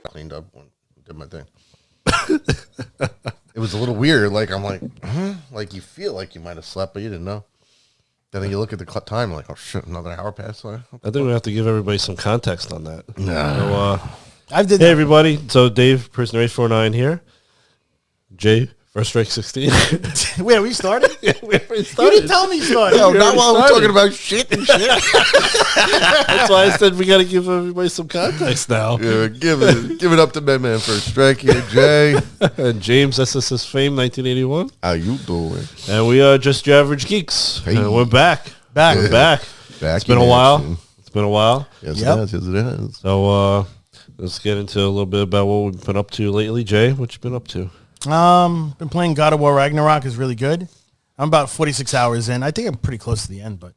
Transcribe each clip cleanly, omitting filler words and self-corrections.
cleaned up and did my thing. It was a little weird. Like, I'm like, like you feel like you might have slept, but you didn't know. And then you look at the time, like, oh shit, another hour passed. I think we have to give everybody some context on that. Nah. So, hey everybody. So Dave, Prisoner 849 here. Jay, First Strike 16. Wait, we started? Yeah, we already started. You didn't tell me you started. No, not while we're talking about shit and shit. That's why I said we got to give everybody some context now. Yeah, give it up to my man First Strike here, Jay. And James, SSS Fame, 1981. How you doing? And we are just Your Average Geeks. Hey. And we're back. We're back. It's been a while. It's been a while. Yes, it has. Yes, it has. So let's get into a little bit about what we've been up to lately. Jay, what you been up to? Been playing God of War Ragnarok is really good. I'm about 46 hours in. I think I'm pretty close to the end, but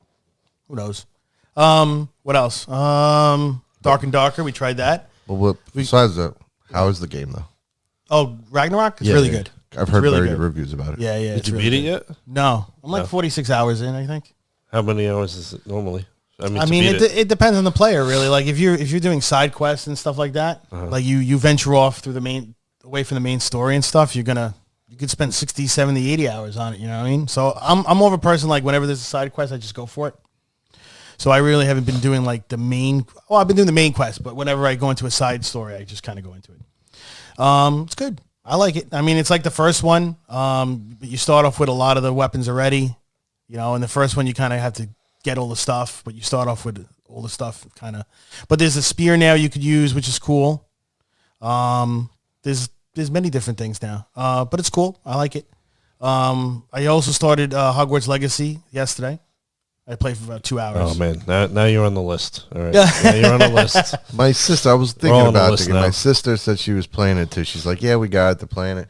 who knows? What else? Dark and Darker. We tried that. Well, besides that, how is the game though? Oh, Ragnarok is really good. I've heard really very good good reviews about it. Yeah. Did you beat it yet? No, I'm like 46 hours in. I think. How many hours is it normally? I mean, it depends on the player, really. Like if you're doing side quests and stuff like that, like you venture off through away from the main story and stuff, you could spend 60, 70, 80 hours on it, you know what I mean? So I'm more of a person, like whenever there's a side quest, I just go for it. So I really haven't been doing like I've been doing the main quest, but whenever I go into a side story, I just kind of go into it. It's good. I like it. I mean, it's like the first one. But you start off with a lot of the weapons already, you know, in the first one you kind of have to get all the stuff, but you start off with all the stuff kind of, but there's a spear now you could use, which is cool. There's many different things now, but it's cool. I like it. I also started Hogwarts Legacy yesterday. I played for about 2 hours. Oh man, now you're on the list. All right, now you're on the list. My sister, I was thinking about it. My sister said she was playing it too. She's like, yeah, we got to playing it.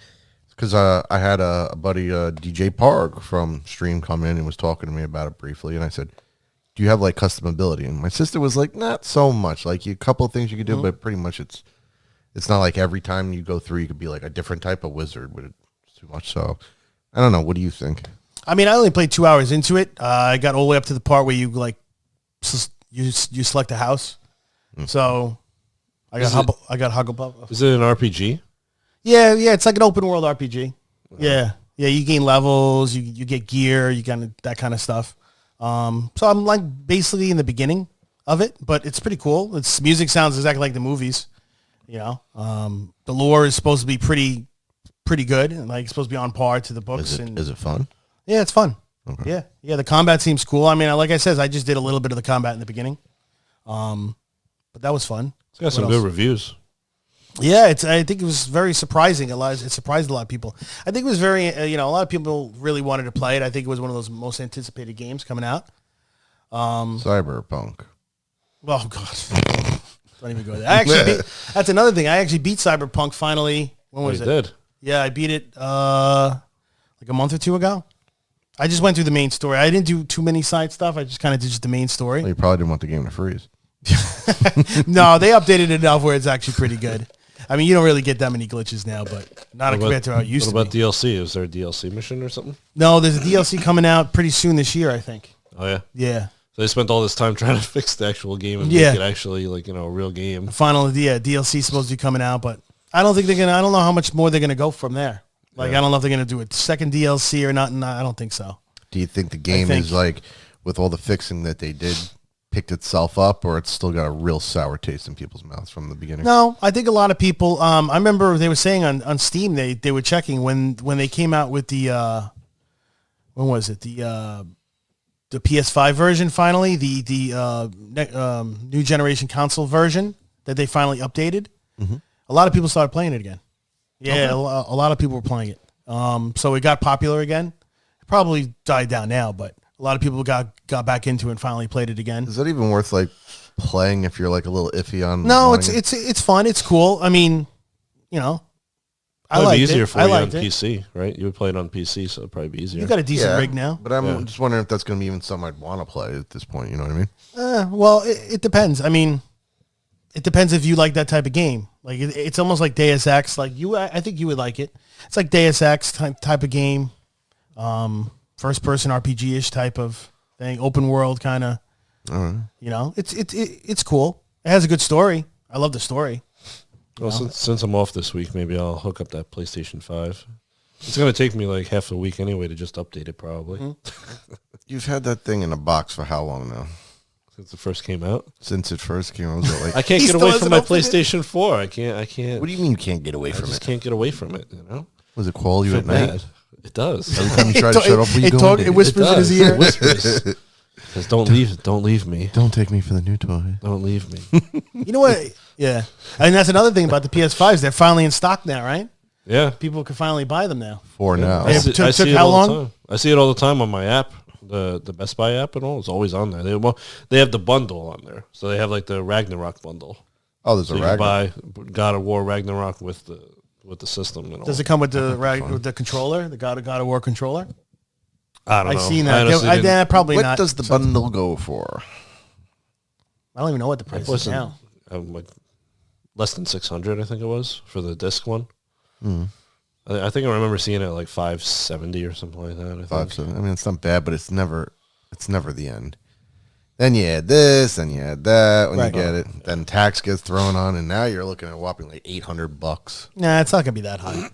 Because I had a buddy, DJ Park from Stream, come in and was talking to me about it briefly. And I said, do you have like custom ability? And my sister was like, not so much. Like a couple of things you could do, but pretty much it's not like every time you go through, you could be like a different type of wizard, but it's too much. So I don't know. What do you think? I mean, I only played 2 hours into it. I got all the way up to the part where you like you select a house. So I got Hugglepuff. Is it an RPG? Yeah. It's like an open world RPG. Yeah. You gain levels, you get gear, you got that kind of stuff. So I'm like basically in the beginning of it, but it's pretty cool. Its music sounds exactly like the movies. You know, the lore is supposed to be pretty good, and like it's supposed to be on par to the books. Is it fun? Yeah, it's fun. Okay. Yeah. The combat seems cool. I mean, like I said, I just did a little bit of the combat in the beginning, but that was fun. It's got some good reviews. Yeah, I think it was very surprising. It surprised a lot of people. I think it was very, a lot of people really wanted to play it. I think it was one of those most anticipated games coming out. Cyberpunk. Oh God. Don't even go there. That's another thing. I actually beat Cyberpunk finally. When was it? Did? Yeah, I beat it like a month or two ago. I just went through the main story. I didn't do too many side stuff. I just kind of did just the main story. Well, you probably didn't want the game to freeze. No, they updated it enough where it's actually pretty good. I mean, you don't really get that many glitches now, but not compared to how it used to be. What about DLC? Is there a DLC mission or something? No, there's a DLC coming out pretty soon this year, I think. Oh, yeah? Yeah. So they spent all this time trying to fix the actual game and make it actually like, a real game. DLC is supposed to be coming out, but I don't think I don't know how much more they're going to go from there. Like, I don't know if they're going to do a second DLC or not. No, I don't think so. Do you think the game is like, with all the fixing that they did, picked itself up, or it's still got a real sour taste in people's mouths from the beginning? No, I think a lot of people, I remember they were saying on Steam, they were checking when they came out with the, when was it? The PS5 version finally, the new generation console version that they finally updated. Mm-hmm. A lot of people started playing it again. Yeah, okay. A lot of people were playing it. So it got popular again. It probably died down now, but a lot of people got back into it and finally played it again. Is that even worth like playing if you're like a little iffy on? No, it's fun. It's cool. I mean, I like it. It'd be easier for you on PC, right? You would play it on PC, so it'd probably be easier. You got a decent rig now. But I'm just wondering if that's going to be even something I'd want to play at this point. You know what I mean? Well, it depends. I mean, it depends if you like that type of game. Like it's almost like Deus Ex. Like I think you would like it. It's like Deus Ex type of game, first person RPG-ish type of thing, open world kind of. All right. It's cool. It has a good story. I love the story. Well, since I'm off this week, maybe I'll hook up that PlayStation 5. It's going to take me like half a week anyway to just update it, probably. Mm-hmm. You've had that thing in a box for how long now? Since it first came out. Since it first came out, like I can't get away from my PlayStation 4. I can't. What do you mean you can't get away from it? I just can't get away from it. You know. Was it call you at night? It does. Every time you try to shut up, it whispers in his ear. It whispers. Says, don't leave me. Don't take me for the new toy. Don't leave me. You know what? Yeah. And that's another thing about the PS5s. They're finally in stock now, right? Yeah. People can finally buy them now. Now. I see it all the time. I see it all the time on my app. The Best Buy app and all. It's always on there. They have the bundle on there. So they have like the Ragnarok bundle. Oh, there's a Ragnarok. You buy God of War Ragnarok with the system and all. Does it come with the controller? The God of War controller? I don't know. I've seen that. Probably what not. What does the bundle go for? I don't even know what the price is now. Like less than 600, I think it was, for the disc one. Mm. I think I remember seeing it at like 570 or something like that. 570. I mean, it's not bad, but it's never the end. Then you add this, then you add that when you get it. Then tax gets thrown on, and now you're looking at a whopping like $800. Nah, it's not gonna be that high.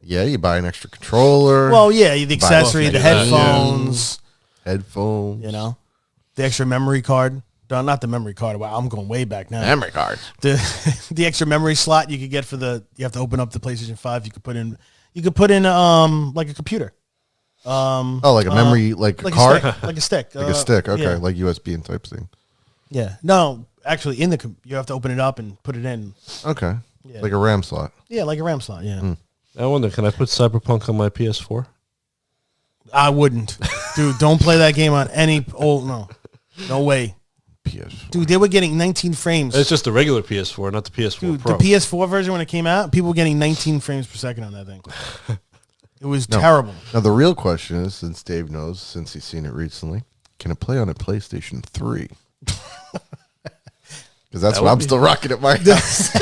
Yeah, you buy an extra controller. Well, yeah, the accessory, the headphones. Headphones. You know, the extra memory card. No, not the memory card. Wow, I'm going way back now. Memory card. The extra memory slot you could get you have to open up the PlayStation 5. You could put in like a computer. Like a memory, like a card? Like a stick. Like a stick, okay. Yeah. Like USB and type thing. Yeah. No, actually, you have to open it up and put it in. Okay. Yeah. Like a RAM slot. Yeah, like a RAM slot, yeah. I wonder, can I put Cyberpunk on my PS4? I wouldn't. Dude, don't play that game on any no way. PS4. Dude, they were getting 19 frames. It's just the regular PS4, not the PS4 Dude, Pro. the PS4 version when it came out, people were getting 19 frames per second on that thing. It was terrible. Now, the real question is, since Dave knows, since he's seen it recently, can it play on a PlayStation 3? Because that's what I'm still rocking at my house.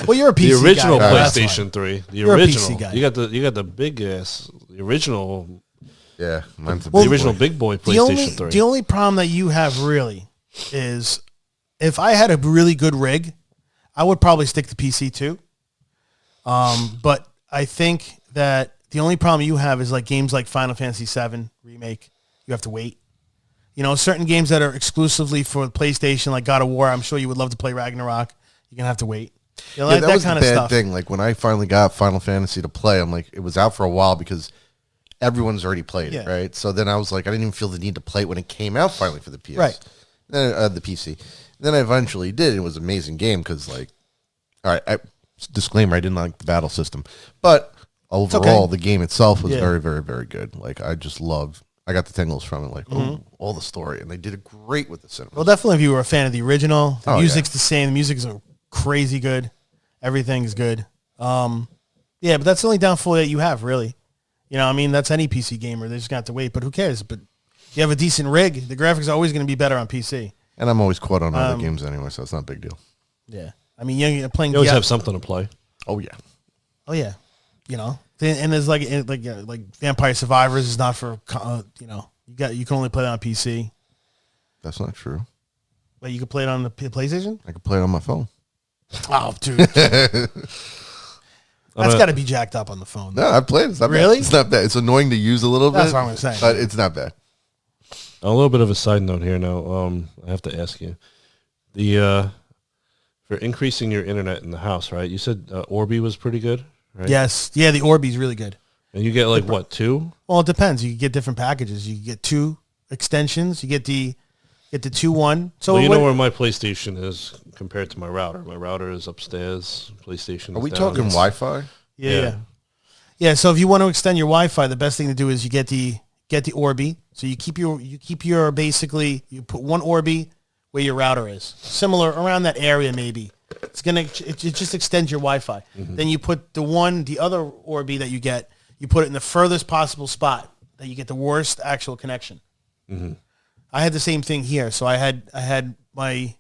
Well, you're a PC guy. The original guy. PlayStation 3. You're original. A PC guy. You got the big ass, the original. Yeah, mine's the original big boy PlayStation 3. The only problem that you have really is if I had a really good rig, I would probably stick to PC too. But I think that the only problem you have is like games like Final Fantasy VII Remake. You have to wait. You know, certain games that are exclusively for PlayStation, like God of War, I'm sure you would love to play Ragnarok. You're going to have to wait. You know, that was the bad thing. Like, when I finally got Final Fantasy to play, I'm like, it was out for a while because everyone's already played it, right? So then I was like, I didn't even feel the need to play it when it came out finally for the PS. Right. The PC. Then I eventually did. It was an amazing game because, like, all right, disclaimer, I didn't like the battle system. But overall, the game itself was very, very, very good. Like, I just loved I got the tingles from it, like, all the story. And they did it great with the cinema. Well, definitely if you were a fan of the original, the music's the same. The music is crazy good. Everything's good. Yeah, but that's the only downfall that you have, really. You know, I mean, that's any PC gamer. They just got to wait. But who cares? But if you have a decent rig, the graphics are always going to be better on PC. And I'm always caught on other games anyway, so it's not a big deal. Yeah. I mean, you're playing... You always have something to play. Oh, yeah. Oh, yeah. You know? And there's like Vampire Survivors is not for you know, you can only play that on PC. That's not true. But you can play it on the PlayStation? I can play it on my phone. Oh, dude. That's got to be jacked up on the phone. No, I've played it. It's not really? Bad. It's not bad. It's annoying to use a little bit. That's what I'm saying. But it's not bad. A little bit of a side note here now. I have to ask you. For increasing your internet in the house, right? You said Orbi was pretty good, right? Yes. Yeah, the Orbi's really good. And you get like what, 2? Well, it depends. You get different packages. You get 2 extensions. You get the 2-1. So well, you know where my PlayStation is compared to my router. My router is upstairs. PlayStation. Are we down. talking Wi-Fi? Yeah. So if you want to extend your Wi-Fi, the best thing to do is you get the Orbi. So you keep your basically you put one Orbi where your router is, similar around that area maybe. It just extends your Wi-Fi. Mm-hmm. Then you put the other Orbi that you get, you put it in the furthest possible spot that you get the worst actual connection. Mm-hmm. I had the same thing here. So I had my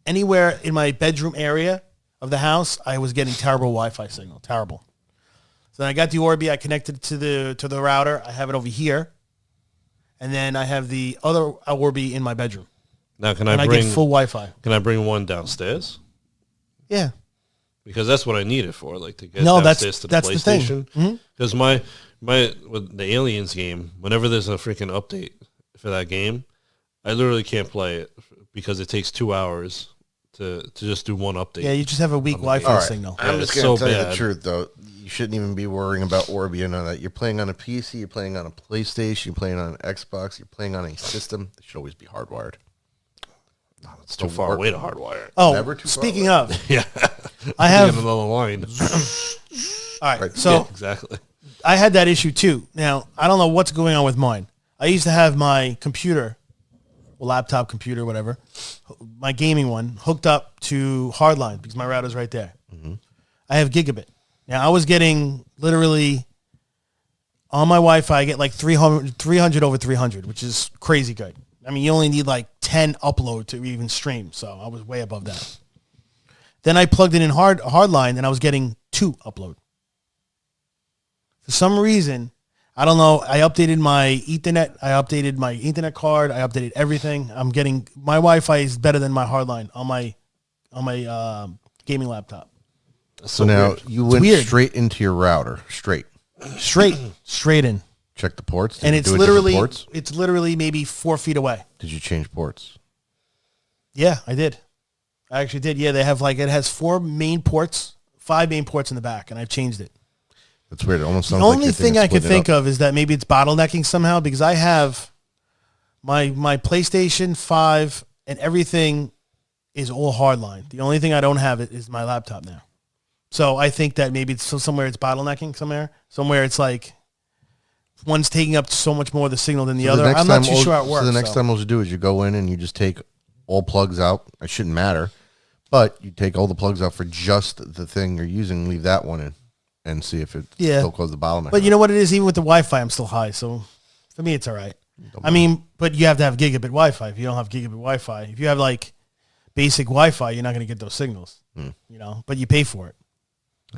anywhere in my bedroom area of the house, I was getting terrible Wi-Fi signal, terrible. So then I got the Orbi, I connected to the router. I have it over here, and then I have the other Orbi in my bedroom. Now, I get full Wi-Fi? Can I bring one downstairs? Yeah. because that's what I need it for, like to get that's to the that's PlayStation. The thing. Because my with the Aliens game, whenever there's a freaking update for that game, I literally can't play it because it takes 2 hours to just do one update. Yeah, you just have a weak Wi-Fi signal. I'm just going to tell you the truth, though. You shouldn't even be worrying about Orbi and all that. You're playing on a PC, you're playing on a PlayStation, you're playing on an Xbox, you're playing on a system. They should always be hardwired. It's too far away to hardwire. Oh, speaking of, yeah, I have another line. All right, so yeah, exactly. I had that issue too. Now I don't know what's going on with mine. I used to have my computer, laptop computer, whatever, my gaming one hooked up to Hardline because my router's right there. Mm-hmm. I have gigabit. Now I was getting literally on my Wi-Fi. I get like 300 over 300, which is crazy good. I mean, you only need like 10 upload to even stream, so I was way above that. Then I plugged it in Hardline, and I was getting 2 upload. For some reason, I don't know, I updated my Ethernet, I updated my Ethernet card, I updated everything. My Wi-Fi is better than my Hardline on my gaming laptop. So now weird. You went straight into your router, straight in. Check the ports. And it's literally maybe 4 feet away. Did you change ports? Yeah, I did. I actually did. Yeah, it has 5 main ports in the back, and I've changed it. That's weird. It almost sounds the only thing I could think of is that maybe it's bottlenecking somehow because I have my PlayStation 5 and everything is all hardline. The only thing I don't have is my laptop now. So I think that maybe it's somewhere it's bottlenecking somewhere it's like one's taking up so much more of the signal than the other. I'm not too sure how it works. So the next time what you do is you go in and you just take all plugs out. It shouldn't matter, but you take all the plugs out for just the thing you're using, leave that one in, and see if it still causes the bottleneck. But you know what it is? Even with the Wi-Fi, I'm still high, so for me it's all right. I mean, but you have to have gigabit Wi-Fi. If you don't have gigabit Wi-Fi, if you have like basic Wi-Fi, you're not going to get those signals, you know, but you pay for it.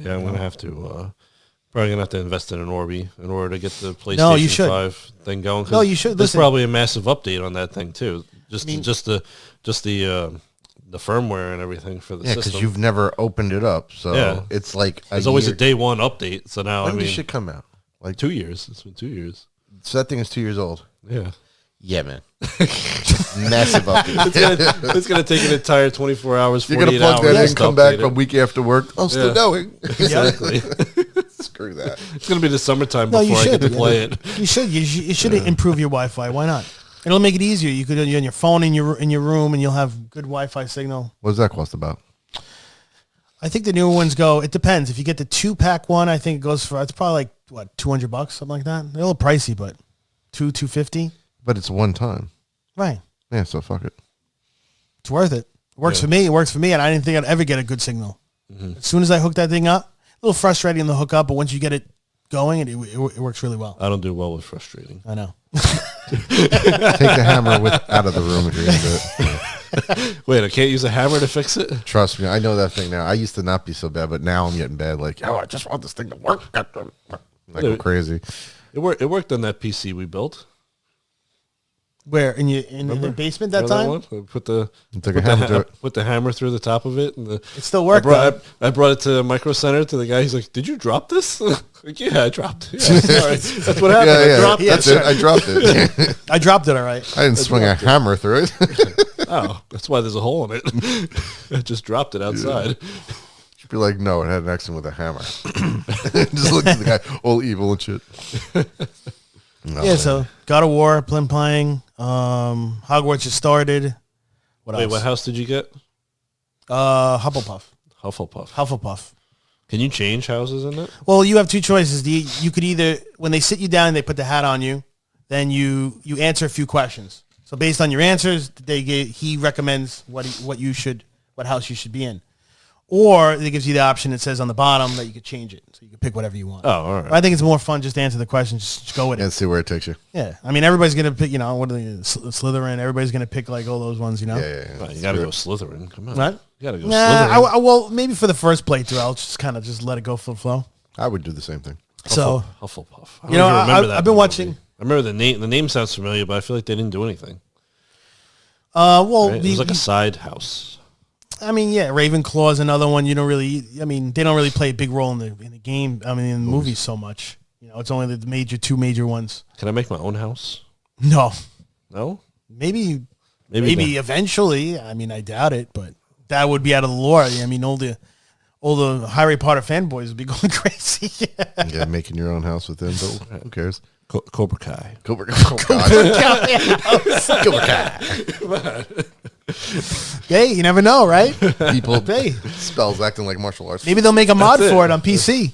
Yeah, I'm going to have to... Probably gonna have to invest in an Orbi in order to get the PlayStation 5 thing going. No, you should. There's probably a massive update on that thing too. Just the firmware and everything for the system. Yeah, because you've never opened it up, so it's like there's always a day one update. So now when did this shit come out? Like 2 years. It's been 2 years. So that thing is 2 years old. Yeah, man. Massive update. It's gonna take an entire 24 hours. You're gonna plug that in, come back a week after work. I'm still going. Exactly. Screw that. It's going to be the summertime before I get to play it. You should improve your Wi-Fi. Why not? It'll make it easier. You could on your phone in your room, and you'll have good Wi-Fi signal. What does that cost about? I think the newer ones go. It depends. If you get the 2-pack one, I think it goes for. It's probably like $200, something like that. They're a little pricey, but $250. But it's one time. Right. Yeah. So fuck it. It's worth it. It works for me. It works for me, and I didn't think I'd ever get a good signal. Mm-hmm. As soon as I hooked that thing up. A little frustrating in the hookup, but once you get it going, it works really well. I don't do well with frustrating. I know. Take the hammer out of the room if you're going to do it. Wait, I can't use a hammer to fix it? Trust me, I know that thing now. I used to not be so bad, but now I'm getting bad. Like, I just want this thing to work. Like I'm crazy. It worked on that PC we built. Where in the basement that time? Put the hammer through the top of it, and it still worked. I brought it to Micro Center to the guy. He's like, "Did you drop this?" Like, yeah, I dropped it. Yeah, sorry. That's what happened. I dropped that's it. I dropped it. I dropped it. All right. I didn't swing a hammer through it. Oh, that's why there's a hole in it. I just dropped it outside. You'd be like, no, it had an accident with a hammer. Just look at the guy, all evil and shit. No, yeah, so God of War, playing. Hogwarts just started. What else? What house did you get? Hufflepuff. Hufflepuff. Can you change houses in it? Well, you have two choices. You could either, when they sit you down and they put the hat on you, then you answer a few questions. So based on your answers, he recommends what house you should be in. Or it gives you the option that says on the bottom that you could change it. So you can pick whatever you want. Oh, all right. I think it's more fun just to answer the questions, just go with it. And see where it takes you. Yeah. I mean, everybody's going to pick, what are they, Slytherin. Everybody's going to pick like all those ones, Yeah. Well, you got to go Slytherin. Come on. What? You got to go Slytherin. Well, maybe for the first playthrough, I'll just let it go for the flow. I would do the same thing. Hufflepuff. I've been watching. I remember the name. The name sounds familiar, but I feel like they didn't do anything. Well, right? It was like a side house. I mean, yeah, Ravenclaw's another one. You don't really. I mean, they don't really play a big role in the game. I mean, in the movies so much. You know, it's only the two major ones. Can I make my own house? No. No. Maybe eventually. I mean, I doubt it, but that would be out of the lore. I mean, all the Harry Potter fanboys would be going crazy. Yeah, making your own house with them. But who cares? Cobra Kai. Cobra Kai. Hey, you never know, right? People spells acting like martial arts. Maybe they'll make a mod for it on PC.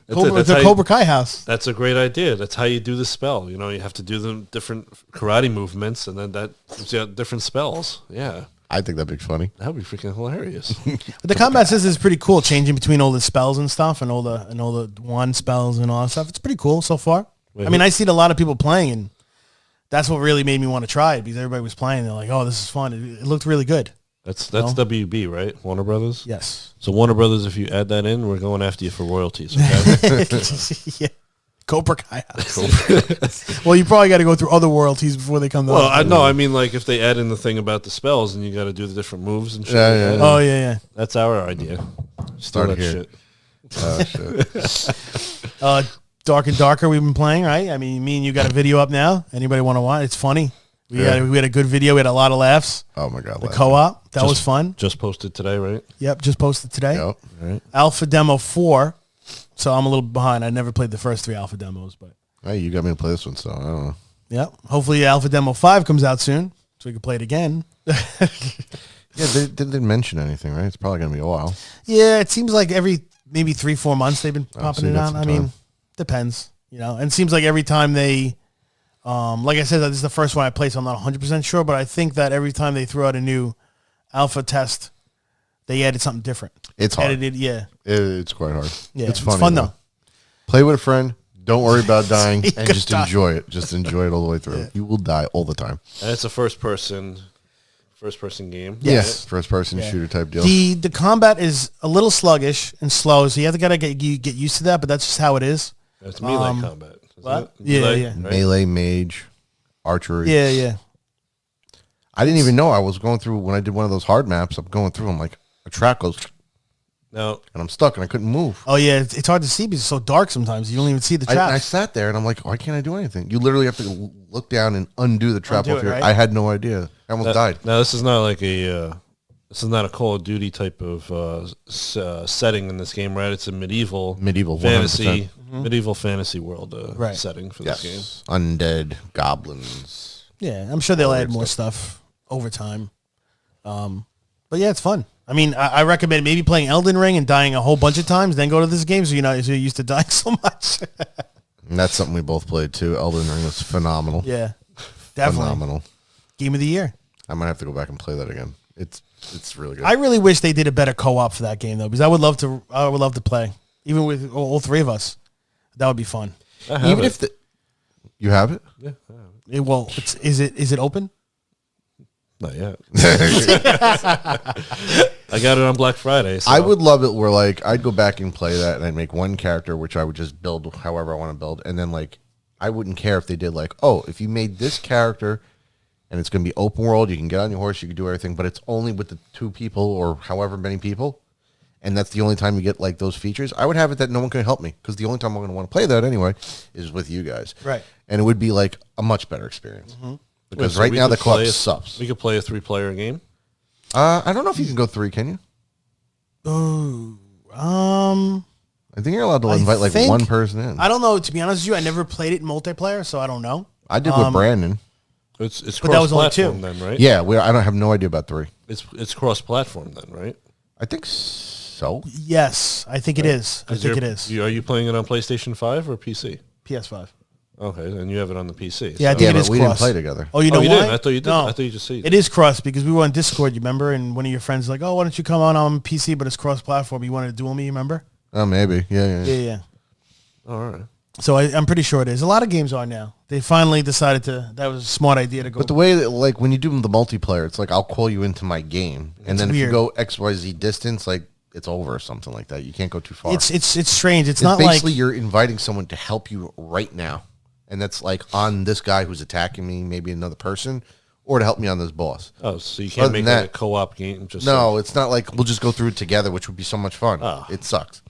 The Cobra Kai house. That's a great idea. That's how you do the spell. You know, you have to do the different karate movements, and then that gives you different spells. Yeah. I think that'd be funny. That would be freaking hilarious. But the combat system is pretty cool, changing between all the spells and stuff, and all the wand spells and all that stuff. It's pretty cool so far. I mean, I see a lot of people playing, and that's what really made me want to try it, because everybody was playing. They're like, "Oh, this is fun." It looked really good. That's WB, right? Warner Brothers? Yes. So Warner Brothers, if you add that in, we're going after you for royalties. Okay? Yeah. Cobra Kai house. Well, you probably got to go through other royalties before they come to Well, I know. I mean, like, if they add in the thing about the spells, and you got to do the different moves and shit. Yeah. Oh, yeah. That's our idea. Start here. Shit. Oh, shit. Dark and Darker we've been playing, right? I mean, me and you got a video up now. Anybody want to watch? It's funny. We had a good video. We had a lot of laughs. Oh, my God. The co-op. That was fun. Just posted today, right? Yep, just posted today. Yep. Right. Alpha Demo 4. So I'm a little behind. I never played the first 3 alpha demos, but Hey, you got me to play this one, so I don't know. Yep. Hopefully Alpha Demo 5 comes out soon, so we can play it again. Yeah, they didn't mention anything, right? It's probably going to be a while. Yeah, it seems like every maybe 3-4 months they've been popping so it out. I mean, depends, you know. And it seems like every time they, like I said, this is the first one I played, so I'm not 100% sure, but I think that every time they throw out a new alpha test, they added something different. It's hard. Edited, yeah. It's quite hard. Yeah, it's fun though. Play with a friend. Don't worry about dying, and just die. enjoy it. Just enjoy it all the way through. Yeah. You will die all the time. And it's a first person game. Yes, first person shooter type deal. The combat is a little sluggish and slow, so you have to get used to that. But that's just how it is. It's melee combat. What? Melee, yeah. right? Melee, mage, archery. Yeah. I didn't even know I was going through when I did one of those hard maps. I'm going through. I'm like, a track goes. No. And I'm stuck and I couldn't move. Oh, yeah. It's hard to see because it's so dark sometimes. You don't even see the trap. I sat there and I'm like, why can't I do anything? You literally have to look down and undo the trap off here. Right? I had no idea. I almost died. Now, this is not like this is not a Call of Duty type of setting in this game, right? It's a medieval fantasy, medieval fantasy world setting for this game. Undead, goblins. Yeah, I'm sure they'll add more stuff over time. But yeah, it's fun. I mean, I recommend maybe playing Elden Ring and dying a whole bunch of times, then go to this game so you're used to dying so much. And that's something we both played too. Elden Ring was phenomenal. Yeah, definitely. Phenomenal. Game of the year. I might have to go back and play that again. It's really good. I really wish they did a better co-op for that game though, because I would love to play, even with all 3 of us. That would be fun. Even if you have it? Yeah, I have it. Is it open? Not yet. I got it on Black Friday. So. I would love it where like I'd go back and play that and I'd make one character which I would just build however I want to build, and then like I wouldn't care if they did like, oh, if you made this character and it's going to be open world, you can get on your horse, you can do everything, but it's only with the 2 people or however many people, and that's the only time you get like those features. I would have it that no one can help me, because the only time I'm going to want to play that anyway is with you guys, right? And it would be like a much better experience. Because right now the co-op sucks. We could play a 3-player game. I don't know if you can go 3, can you? Oh, I think you're allowed to invite like one person in. I don't know. To be honest with you, I never played it in multiplayer, so I don't know. I did with Brandon. It's but that was only 2 then, right? Yeah, I don't have no idea about 3. It's cross-platform then, right? I think so. Yes, I think it is. I think it is. Are you playing it on PlayStation 5 or PC? PS5. Okay, and you have it on the PC. Yeah, I think it is. We didn't play together. Oh, you know you why? didn't? I thought you did. No. I thought you just said it is cross, because we were on Discord, you remember? And one of your friends was like, oh, why don't you come on PC, but it's cross-platform. You wanted to duel me, you remember? Oh, maybe. Yeah. All right. So I'm pretty sure it is. A lot of games are now. They finally decided that was a smart idea to go. But the way that, like, when you do the multiplayer, it's like I'll call you into my game, and then weird. if you go XYZ distance, like it's over or something like that. You can't go too far. It's strange. It's not basically like you're inviting someone to help you right now, and that's like on this guy who's attacking me, maybe another person, or to help me on this boss. Oh, so you can't make that a co-op game? No, it's not like we'll just go through it together, which would be so much fun. Oh. It sucks.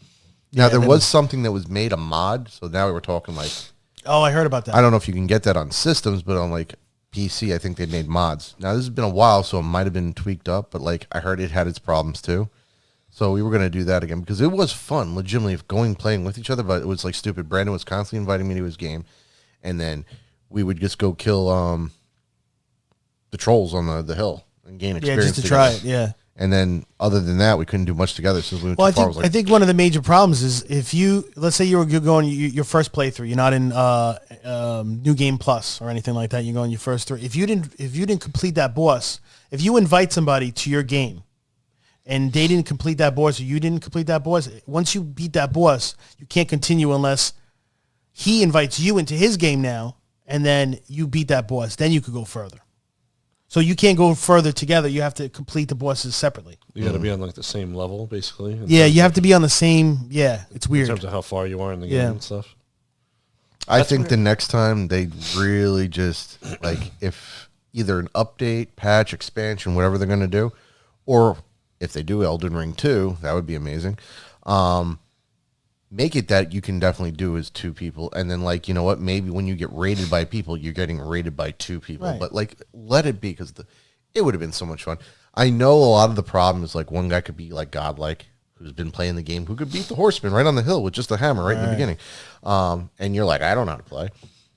Now, there was something that was made a mod, so now we're talking like... Oh, I heard about that. I don't know if you can get that on systems, but on like PC, I think they made mods. Now, this has been a while, so it might have been tweaked up, but like I heard it had its problems too. So we were going to do that again because it was fun, legitimately, playing with each other, but it was like stupid. Brandon was constantly inviting me to his game, and then we would just go kill the trolls on the hill and gain experience. Yeah, just to try it, yeah. And then other than that, we couldn't do much together since we went too far. I think one of the major problems is if let's say you're going your first playthrough, you're not in New Game Plus or anything like that. You're going your first three. If you didn't complete that boss, if you invite somebody to your game and they didn't complete that boss or you didn't complete that boss, once you beat that boss, you can't continue unless he invites you into his game now, and then you beat that boss. Then you could go further. So you can't go further together. You have to complete the bosses separately. You got to be on like the same level, basically. Yeah, you have to be on the same. Yeah, it's weird in terms of how far you are in the game and stuff. I think the next time they really just like if either an update, patch, expansion, whatever they're going to do, or if they do Elden Ring 2, that would be amazing. Make it that you can definitely do as two people, and then like, you know what, maybe when you get raided by people, you're getting raided by two people. Right. But like, let it be, because it would have been so much fun. I know a lot of the problem is like one guy could be like godlike, who's been playing the game, who could beat the horseman right on the hill with just a hammer right in the beginning. And you're like, I don't know how to play.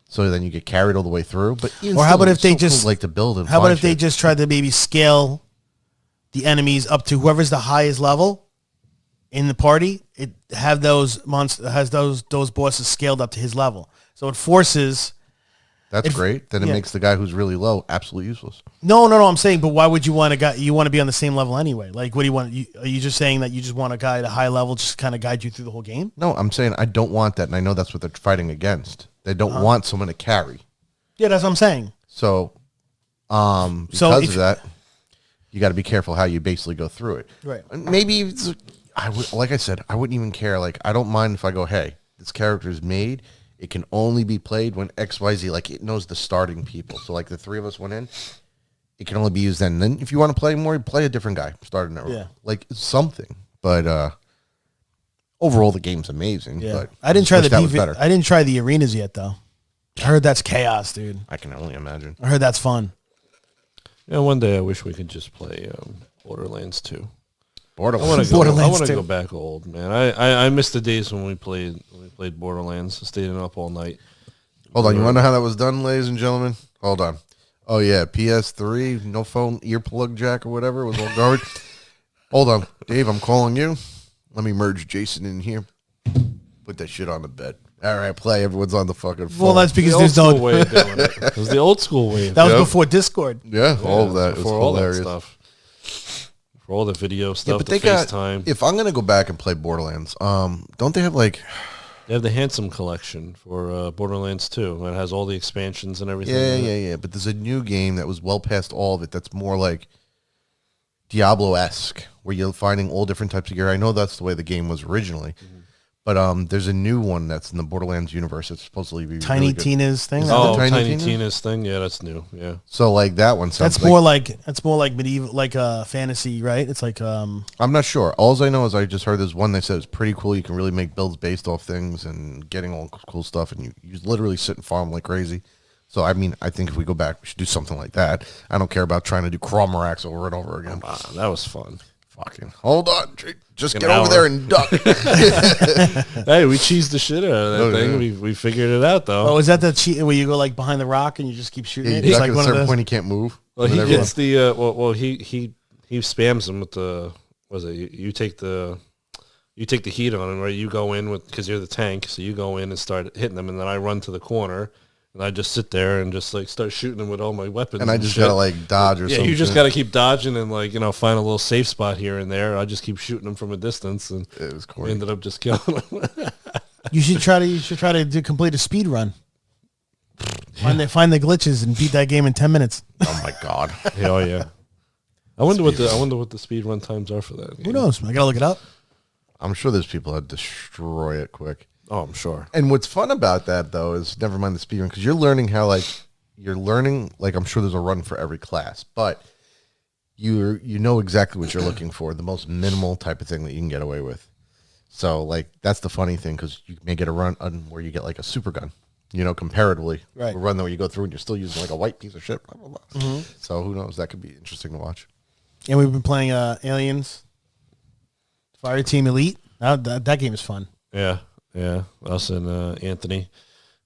So then you get carried all the way through. But or how about if they just like to build and how about if they just tried to maybe scale the enemies up to whoever's the highest level in the party? It have those those bosses scaled up to his level, so it forces. That's great. Then it makes the guy who's really low absolutely useless. No. I'm saying, but why would you want a guy? You want to be on the same level anyway. Like, what do you want? Are you just saying that you just want a guy at a high level just kind of guide you through the whole game? No, I'm saying I don't want that, and I know that's what they're fighting against. They don't want someone to carry. Yeah, that's what I'm saying. So, because of that, you got to be careful how you basically go through it. Right. Maybe like I said, I wouldn't even care. Like, I don't mind if I go, hey, this character is made. It can only be played when XYZ, like it knows the starting people. So like the three of us went in, it can only be used then. And then if you want to play more, you play a different guy. Start another. Yeah. Like something. But overall the game's amazing. Yeah. But I didn't try I didn't try the arenas yet though. I heard that's chaos, dude. I can only imagine. I heard that's fun. Yeah, one day I wish we could just play Borderlands 2. I want to go back old, man. I miss the days when we played Borderlands. I stayed up all night. Hold on, you want to know how that was done, ladies and gentlemen? Hold on. Oh yeah, PS3, no phone, earplug jack or whatever. It was all garbage. Hold on, Dave, I'm calling you. Let me merge Jason in here. Put that shit on the bed. All right, play. Everyone's on the fucking phone. Well, that's because there's no way of doing it. It was the old school way. That was before Discord. Yeah, all of that. It was hilarious. All that stuff. For all the video stuff, but the FaceTime. If I'm gonna go back and play Borderlands, don't they have like? They have the Handsome Collection for Borderlands 2. It has all the expansions and everything. Yeah. But there's a new game that was well past all of it. That's more like Diablo-esque, where you're finding all different types of gear. I know that's the way the game was originally. Mm-hmm. But there's a new one that's in the Borderlands universe. It's supposedly be Tiny really Tina's thing. Tiny Tina's thing. Yeah, that's new. Yeah. So like that one. That's more like medieval, like fantasy, right? It's like I'm not sure. All I know is I just heard there's one they said it's pretty cool. You can really make builds based off things and getting all cool stuff, and you literally sit and farm like crazy. So I mean, I think if we go back, we should do something like that. I don't care about trying to do Cromarax over and over again. That was fun. Fucking hold on, just get over there and duck. Hey, we cheesed the shit out of that thing. Yeah. We figured it out though. Oh, is that the cheat where you go like behind the rock and you just keep shooting it? It's like at a certain point he can't move. Well, he gets the he spams them with the you take the heat on him, right? You go in because you're the tank, so you go in and start hitting them, and then I run to the corner. And I just sit there and just like start shooting them with all my weapons. And I just gotta like dodge or something. Yeah, you just gotta keep dodging and like, find a little safe spot here and there. I just keep shooting them from a distance, and it was cool. Ended up just killing them. You should try to complete a speed run. Find the glitches and beat that game in 10 minutes. Oh my god. Oh yeah. I wonder what the speed run times are for that. Who knows? I gotta look it up. I'm sure there's people that destroy it quick. Oh, I'm sure. And what's fun about that, though, is never mind the speedrun, because you're learning how, like, you're learning. Like I'm sure there's a run for every class, but you know exactly what you're looking for, the most minimal type of thing that you can get away with. So like that's the funny thing, because you may get a run on where you get like a super gun, comparatively, right? A run that where you go through and you're still using like a white piece of shit. Blah, blah, blah. Mm-hmm. So who knows? That could be interesting to watch. And we've been playing Aliens, Fireteam Elite. That game is fun. Yeah. Us and Anthony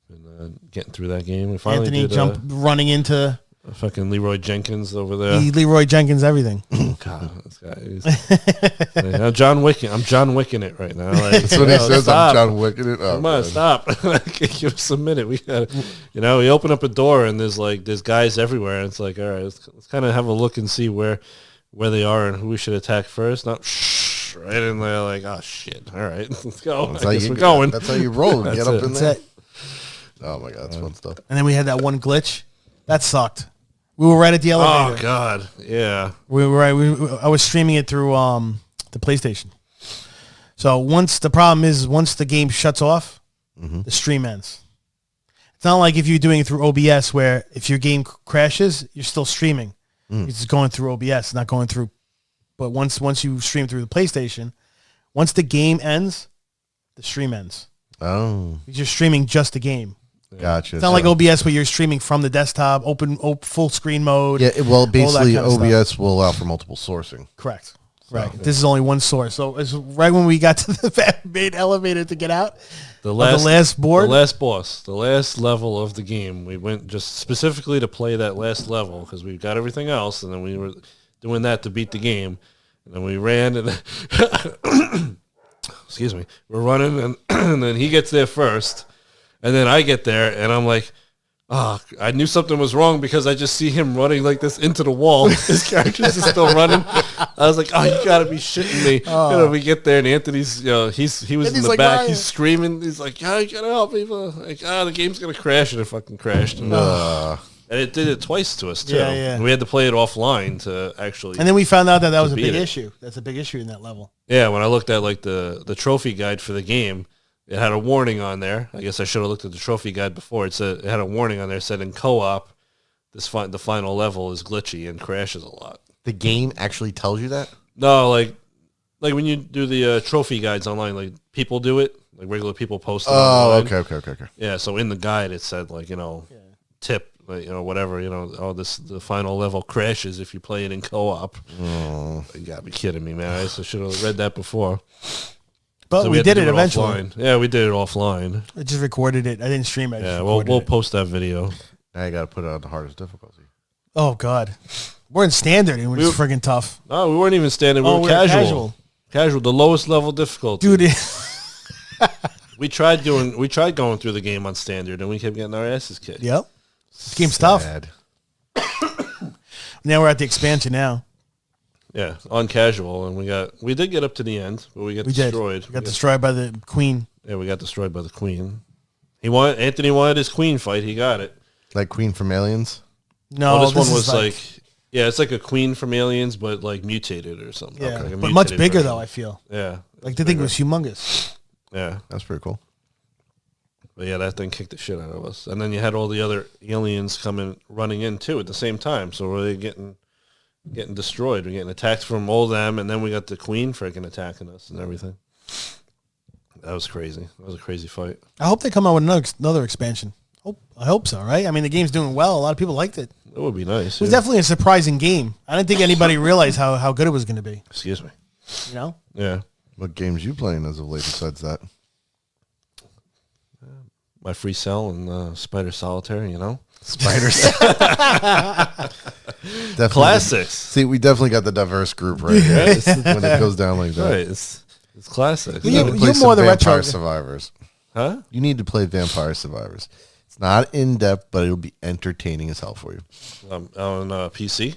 been getting through that game. We finally Anthony running into fucking Leroy Jenkins over there. Leroy Jenkins everything. God, this guy. I'm John Wick. I'm John Wicking it right now. Like, that's what he says. Stop. I'm John Wicking it. Come on, stop. Give us a minute. We got, we open up a door and there's guys everywhere. And it's like, all right, let's kind of have a look and see where they are and who we should attack first. Not right in there, like, oh shit. All right, let's go. I guess we're going. That's how you roll. Get up in there. It. Oh my god, that's fun stuff. And then we had that one glitch that sucked. We were right at the elevator. Oh god, yeah. We were right. I was streaming it through the PlayStation. So once the game shuts off, the stream ends. It's not like if you're doing it through OBS, where if your game crashes, you're still streaming. It's just going through OBS, not going through. But once you stream through the PlayStation, once the game ends, the stream ends. Oh, you're streaming just the game. Gotcha. It's not like OBS where you're streaming from the desktop, open full screen mode. Yeah, well, basically OBS will allow for multiple sourcing. Correct. Right. Yeah. This is only one source. So it's right when we got to the main elevator to get out. The last board, the last boss, the last level of the game. We went just specifically to play that last level because we got everything else, and then we were doing that to beat the game. And then we ran, and excuse me, we're running, and then he gets there first. And then I get there, and I'm like, I knew something was wrong because I just see him running like this into the wall. His character's just still running. I was like, you got to be shitting me. We get there, and Anthony's, he was in the back. Ryan. He's screaming. He's like, you got to help me. Like, the game's going to crash, and it fucking crashed. And it did it twice to us, too. Yeah. We had to play it offline to actually. And then we found out that was a big issue. That's a big issue in that level. Yeah, when I looked at like the trophy guide for the game, it had a warning on there. I guess I should have looked at the trophy guide before. It had a warning on there. It said in co-op, the final level is glitchy and crashes a lot. The game actually tells you that? No, like when you do the trophy guides online, like people do it, like regular people post it online. Okay. Yeah, so in the guide it said tip, whatever, the final level crashes if you play it in co-op. Oh. You gotta be kidding me, man. I should have read that before. But we did it eventually. Offline. Yeah, we did it offline. I just recorded it. I didn't stream it. Yeah, we'll post that video. Now you got to put it on the hardest difficulty. Oh, God. We're in standard, and it's friggin' tough. No, we weren't even standard. We were casual. Casual, the lowest level difficulty. Dude. We tried going through the game on standard, and we kept getting our asses kicked. Yep. This game's tough. Now we're at the expansion now. Yeah, on casual, and we did get up to the end, but we got destroyed. We got destroyed by the queen. Yeah, we got destroyed by the queen. Anthony wanted his queen fight. He got it. Like Queen from Aliens? No, this one was it's like a queen from Aliens, but like mutated or something. Yeah, like but much bigger though. I feel. Yeah, like the thing was humongous. Yeah, that's pretty cool. But yeah, that thing kicked the shit out of us. And then you had all the other aliens running in too at the same time. So we're getting destroyed. We're getting attacked from all them, and then we got the queen freaking attacking us and everything. That was crazy. That was a crazy fight. I hope they come out with another expansion. I hope so, right? I mean, the game's doing well. A lot of people liked it. It would be nice. It was definitely a surprising game. I didn't think anybody realized how good it was going to be. Excuse me. Yeah. What games you playing as of late besides that? My Free Cell and Spider Solitaire, Spider Classics. See, we definitely got the diverse group right here when it goes down like that. Right, it's classics. You need to play some Vampire Survivors. Huh? You need to play Vampire Survivors. It's not in depth, but it'll be entertaining as hell for you. On PC.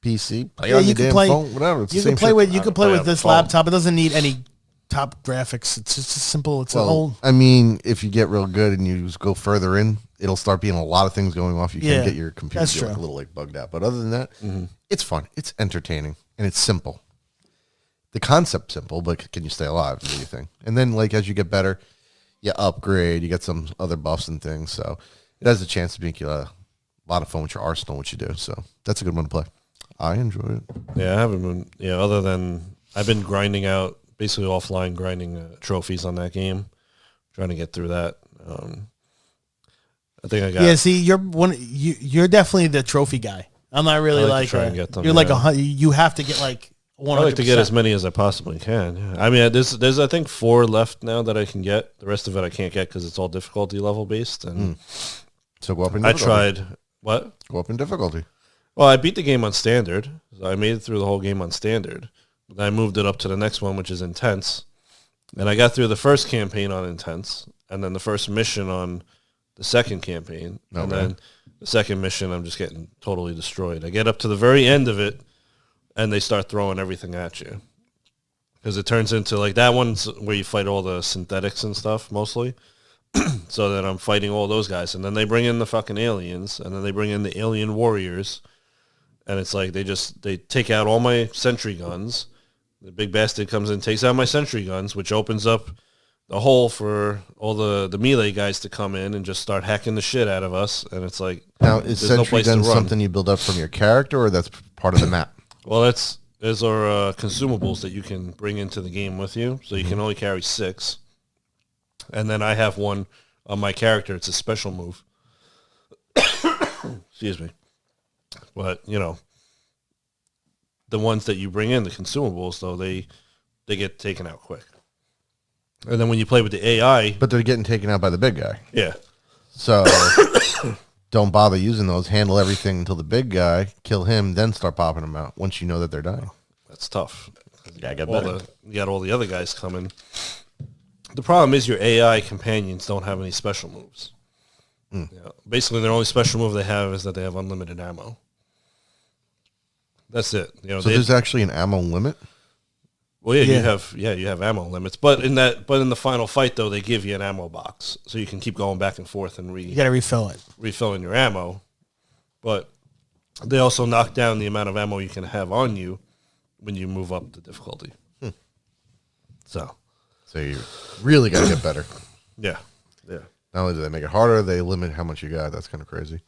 PC. Play on your damn phone. Whatever. You can play with this laptop. It doesn't need any top graphics. It's just simple. It's an old. I mean, if you get real good and you go further in, it'll start being a lot of things going off. You can get your computer a little bugged out. But other than that, it's fun. It's entertaining and it's simple. The concept's simple, but can you stay alive? Is the thing. And then, as you get better, you upgrade. You get some other buffs and things. So it has a chance to make you a lot of fun with your arsenal, what you do. So that's a good one to play. I enjoy it. Yeah, I haven't been. Yeah, other than I've been grinding out, basically offline grinding trophies on that game, trying to get through that. I think I got. Yeah, see, you're definitely the trophy guy. I'm not really like to try and get them, you're like you have to get like 100%. I like to get as many as I possibly can. Yeah. I mean, there's I think 4 left now that I can get. The rest of it I can't get because it's all difficulty level based. And So go up in I difficulty. tried what? Go up in difficulty. Well, I beat the game on standard. So I made it through the whole game on standard. Then I moved it up to the next one, which is intense. And I got through the first campaign on intense, and then the first mission on the second campaign, and then the second mission, I'm just getting totally destroyed. I get up to the very end of it, and they start throwing everything at you. Because it turns into, like, that one's where you fight all the synthetics and stuff, mostly. So then I'm fighting all those guys. And then they bring in the fucking aliens, and then they bring in the alien warriors. And it's like they take out all my sentry guns. The big bastard comes in, takes out my sentry guns, which opens up the hole for all the melee guys to come in and just start hacking the shit out of us. And it's like, now, is sentry gun something you build up from your character, or that's part of the map? Well, those are consumables that you can bring into the game with you. So you can only carry 6. And then I have one on my character. It's a special move. Excuse me. But, you know, the ones that you bring in, the consumables, though, they get taken out quick. And then when you play with the AI... But they're getting taken out by the big guy. Yeah. So don't bother using those. Handle everything until the big guy, kill him, then start popping them out once you know that they're dying. That's tough. Yeah, I got better. You got all the other guys coming. The problem is your AI companions don't have any special moves. Yeah, basically, their only special move they have is that they have unlimited ammo. That's it. You know, so there's actually an ammo limit? Well, you have ammo limits, but in the final fight though, they give you an ammo box, so you can keep going back and forth and you got to refilling your ammo. But they also knock down the amount of ammo you can have on you when you move up the difficulty. So you really got to get better. Yeah. Not only do they make it harder, they limit how much you got. That's kind of crazy.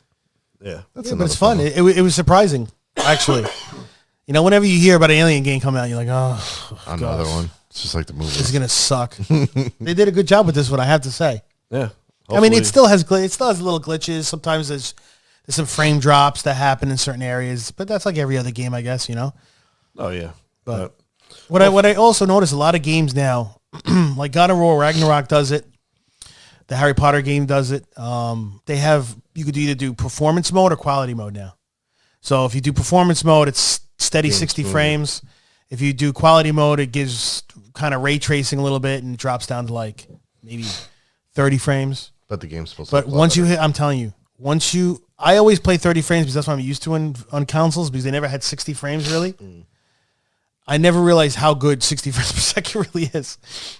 Yeah, but it's fun. It was surprising, actually. You know, whenever you hear about an alien game coming out, you're like, oh, another one. It's just like the movie. It's gonna suck. They did a good job with this one, I have to say. Yeah. I mean, it still has little glitches. Sometimes there's some frame drops that happen in certain areas, but that's like every other game, I guess. You know. Oh yeah. But what I also notice, a lot of games now, like God of War Ragnarok does it. The Harry Potter game does it. You could either do performance mode or quality mode now. So if you do performance mode, it's steady 60 frames. If you do quality mode, it gives kind of ray tracing a little bit and it drops down to like maybe 30 frames. But the game's supposed to. But once you hit, I'm telling you, I always play 30 frames because that's what I'm used to on consoles because they never had 60 frames really. I never realized how good 60 frames per second really is.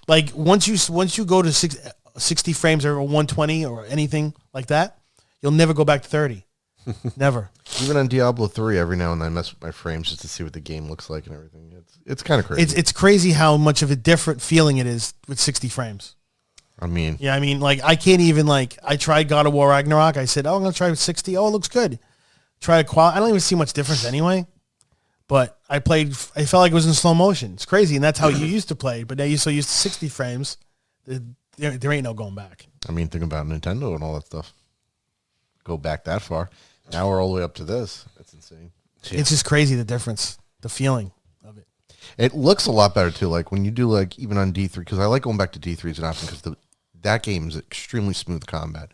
Like once you go to 60 frames or 120 or anything like that, you'll never go back to 30. Never. Even on Diablo 3, every now and then I mess with my frames just to see what the game looks like and everything. It's kind of crazy. It's crazy how much of a different feeling it is with 60 frames. I mean, like I can't even I tried God of War Ragnarok. I said, I'm going to try with 60. Oh, it looks good. Try a I don't even see much difference anyway. But I felt like it was in slow motion. It's crazy, and that's how you used to play. But now you're so used to 60 frames, there ain't no going back. I mean, think about Nintendo and all that stuff. Go back that far. Now we're all the way up to this. That's insane. Yeah. It's just crazy, the difference, the feeling of it. It looks a lot better, too. Like, when you do, like, even on D3, because I like going back to D3s and often because that game is extremely smooth combat.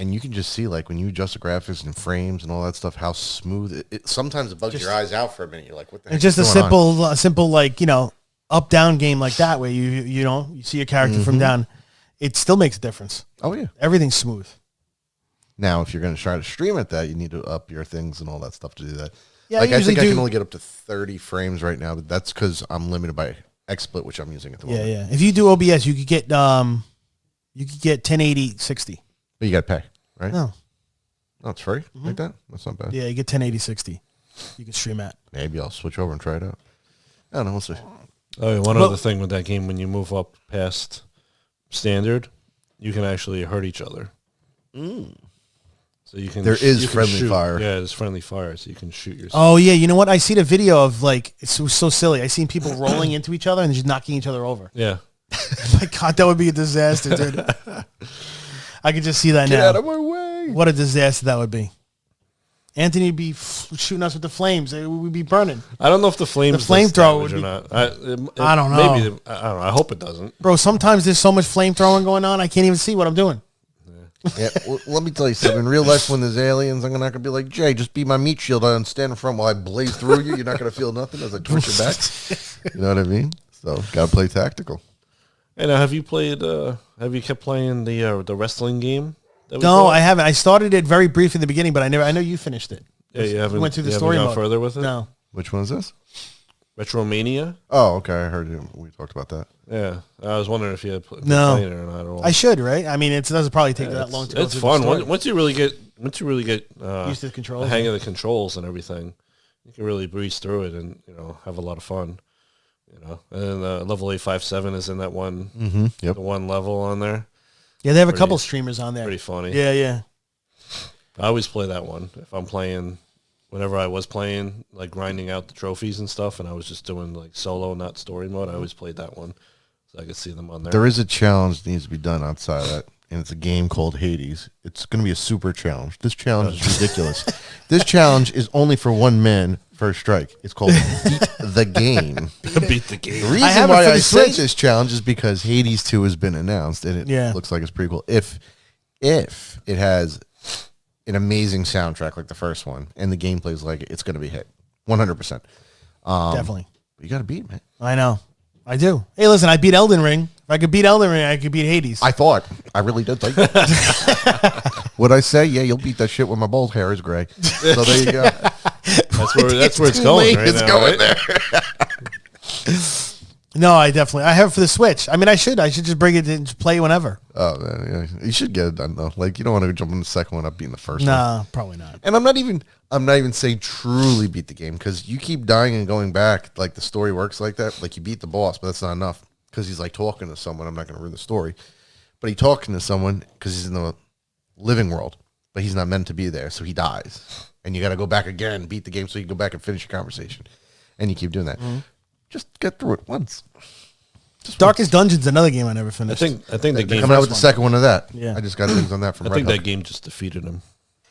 And you can just see, like, when you adjust the graphics and frames and all that stuff, how smooth it sometimes it bugs your eyes out for a minute. You're like, what the heck is going on? It's just a simple, like, you know, up-down game like that where you see your character from down. It still makes a difference. Oh, yeah. Everything's smooth. Now, if you're going to try to stream at that, you need to up your things and all that stuff to do that. Yeah, like, I think I can only get up to 30 frames right now, but that's because I'm limited by XSplit, which I'm using at the moment. Yeah. If you do OBS, you could get 1080 60. But you got to pay, right? No, it's free like that? That's not bad. Yeah, you get 1080 60. You can stream at. Maybe I'll switch over and try it out. I don't know. We'll see. Oh, yeah, one other thing with that game, when you move up past standard, you can actually hurt each other. So you can. There is you can friendly shoot. fire. Yeah, there's friendly fire, so you can shoot yourself. Oh yeah, you know what? I seen a video of like it was so silly. I seen people rolling into each other and just knocking each other over. Yeah. My God, that would be a disaster, dude. I could just see that now. Get out of my way. What a disaster that would be. Anthony would be shooting us with the flames. It would be burning. I don't know if the flames The flamethrower would or be- not. I don't know. Maybe I don't know. I hope it doesn't. Bro, sometimes there's so much flamethrowing going on, I can't even see what I'm doing. Yeah, well, let me tell you something. In real life, when there's aliens, I'm not going to be like, Jay, just be my meat shield. I stand in front while I blaze through you. You're not going to feel nothing as I twitch your back. You know what I mean? So, got to play tactical. Hey, now, have you kept playing the wrestling game? No, bought? I haven't. I started it very brief in the beginning, but I know you finished it. Yeah, you haven't. You went through the you story haven't mode. gone further with it. No. Which one is this? Retromania. Oh, okay. I heard you. We talked about that. Yeah, I was wondering if you had been No. playing it or not. Or I should, right? I mean, it doesn't probably take that it's, long to go it's through fun the story. once you really get Used to the controls. hang of the controls and everything. You can really breeze through it and have a lot of fun. And level 857 is in that one. Mm-hmm. Yep. The one level on there. Yeah, they have a couple streamers on there. Pretty funny. Yeah, yeah. I always play that one if I'm playing. Whenever I was playing, like grinding out the trophies and stuff, and I was just doing like solo, not story mode, I always played that one, so I could see them on there. There is a challenge that needs to be done outside of that, and it's a game called Hades. It's going to be a super challenge. This challenge is ridiculous. This challenge is only for one man, first strike. It's called Beat the Game. Beat the game. The reason why I say this challenge is because Hades 2 has been announced, and it looks like it's pretty cool. If it has an amazing soundtrack like the first one, and the gameplay is like it's going to be hit 100%. Definitely. You got to beat, man. I know. I do. Hey, listen, I beat Elden Ring. If I could beat Elden Ring, I could beat Hades. I really did think What'd I say? Yeah, you'll beat that shit when my bald hair is gray. So there you go. That's where it's going right it's now, going right? there. No, I have it for the Switch. I mean, I should just bring it and just play whenever. Oh man, yeah. You should get it done though. Like you don't want to jump on the second one up beating the first one. Nah, probably not. And I'm not even saying truly beat the game because you keep dying and going back. Like the story works like that. Like you beat the boss, but that's not enough because he's like talking to someone. I'm not going to ruin the story, but he's talking to someone because he's in the living world, but he's not meant to be there, so he dies. And you got to go back again, beat the game, so you can go back and finish your conversation, and you keep doing that. Mm-hmm. Just get through it once. Darkest Dungeon's another game I never finished. I think the game coming out with the second one of that. Yeah. I just got things on that from I Red think Hook. that game just defeated him.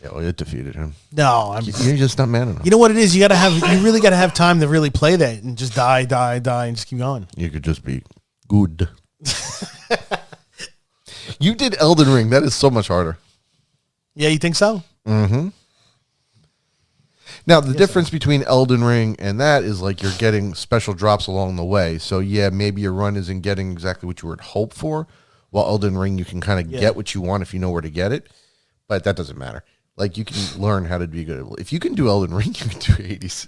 Yeah, well, it defeated him. No, You're just not man enough. you know what it is? You really gotta have time to really play that and just die, and just keep going. You could just be good. You did Elden Ring. That is so much harder. Yeah, you think so? Mm-hmm. Now, the difference between Elden Ring and that is like you're getting special drops along the way. So, yeah, maybe your run isn't getting exactly what you would hope for. While Elden Ring, you can kind of get what you want if you know where to get it. But that doesn't matter. Like, you can learn how to be good. If you can do Elden Ring, you can do Hades.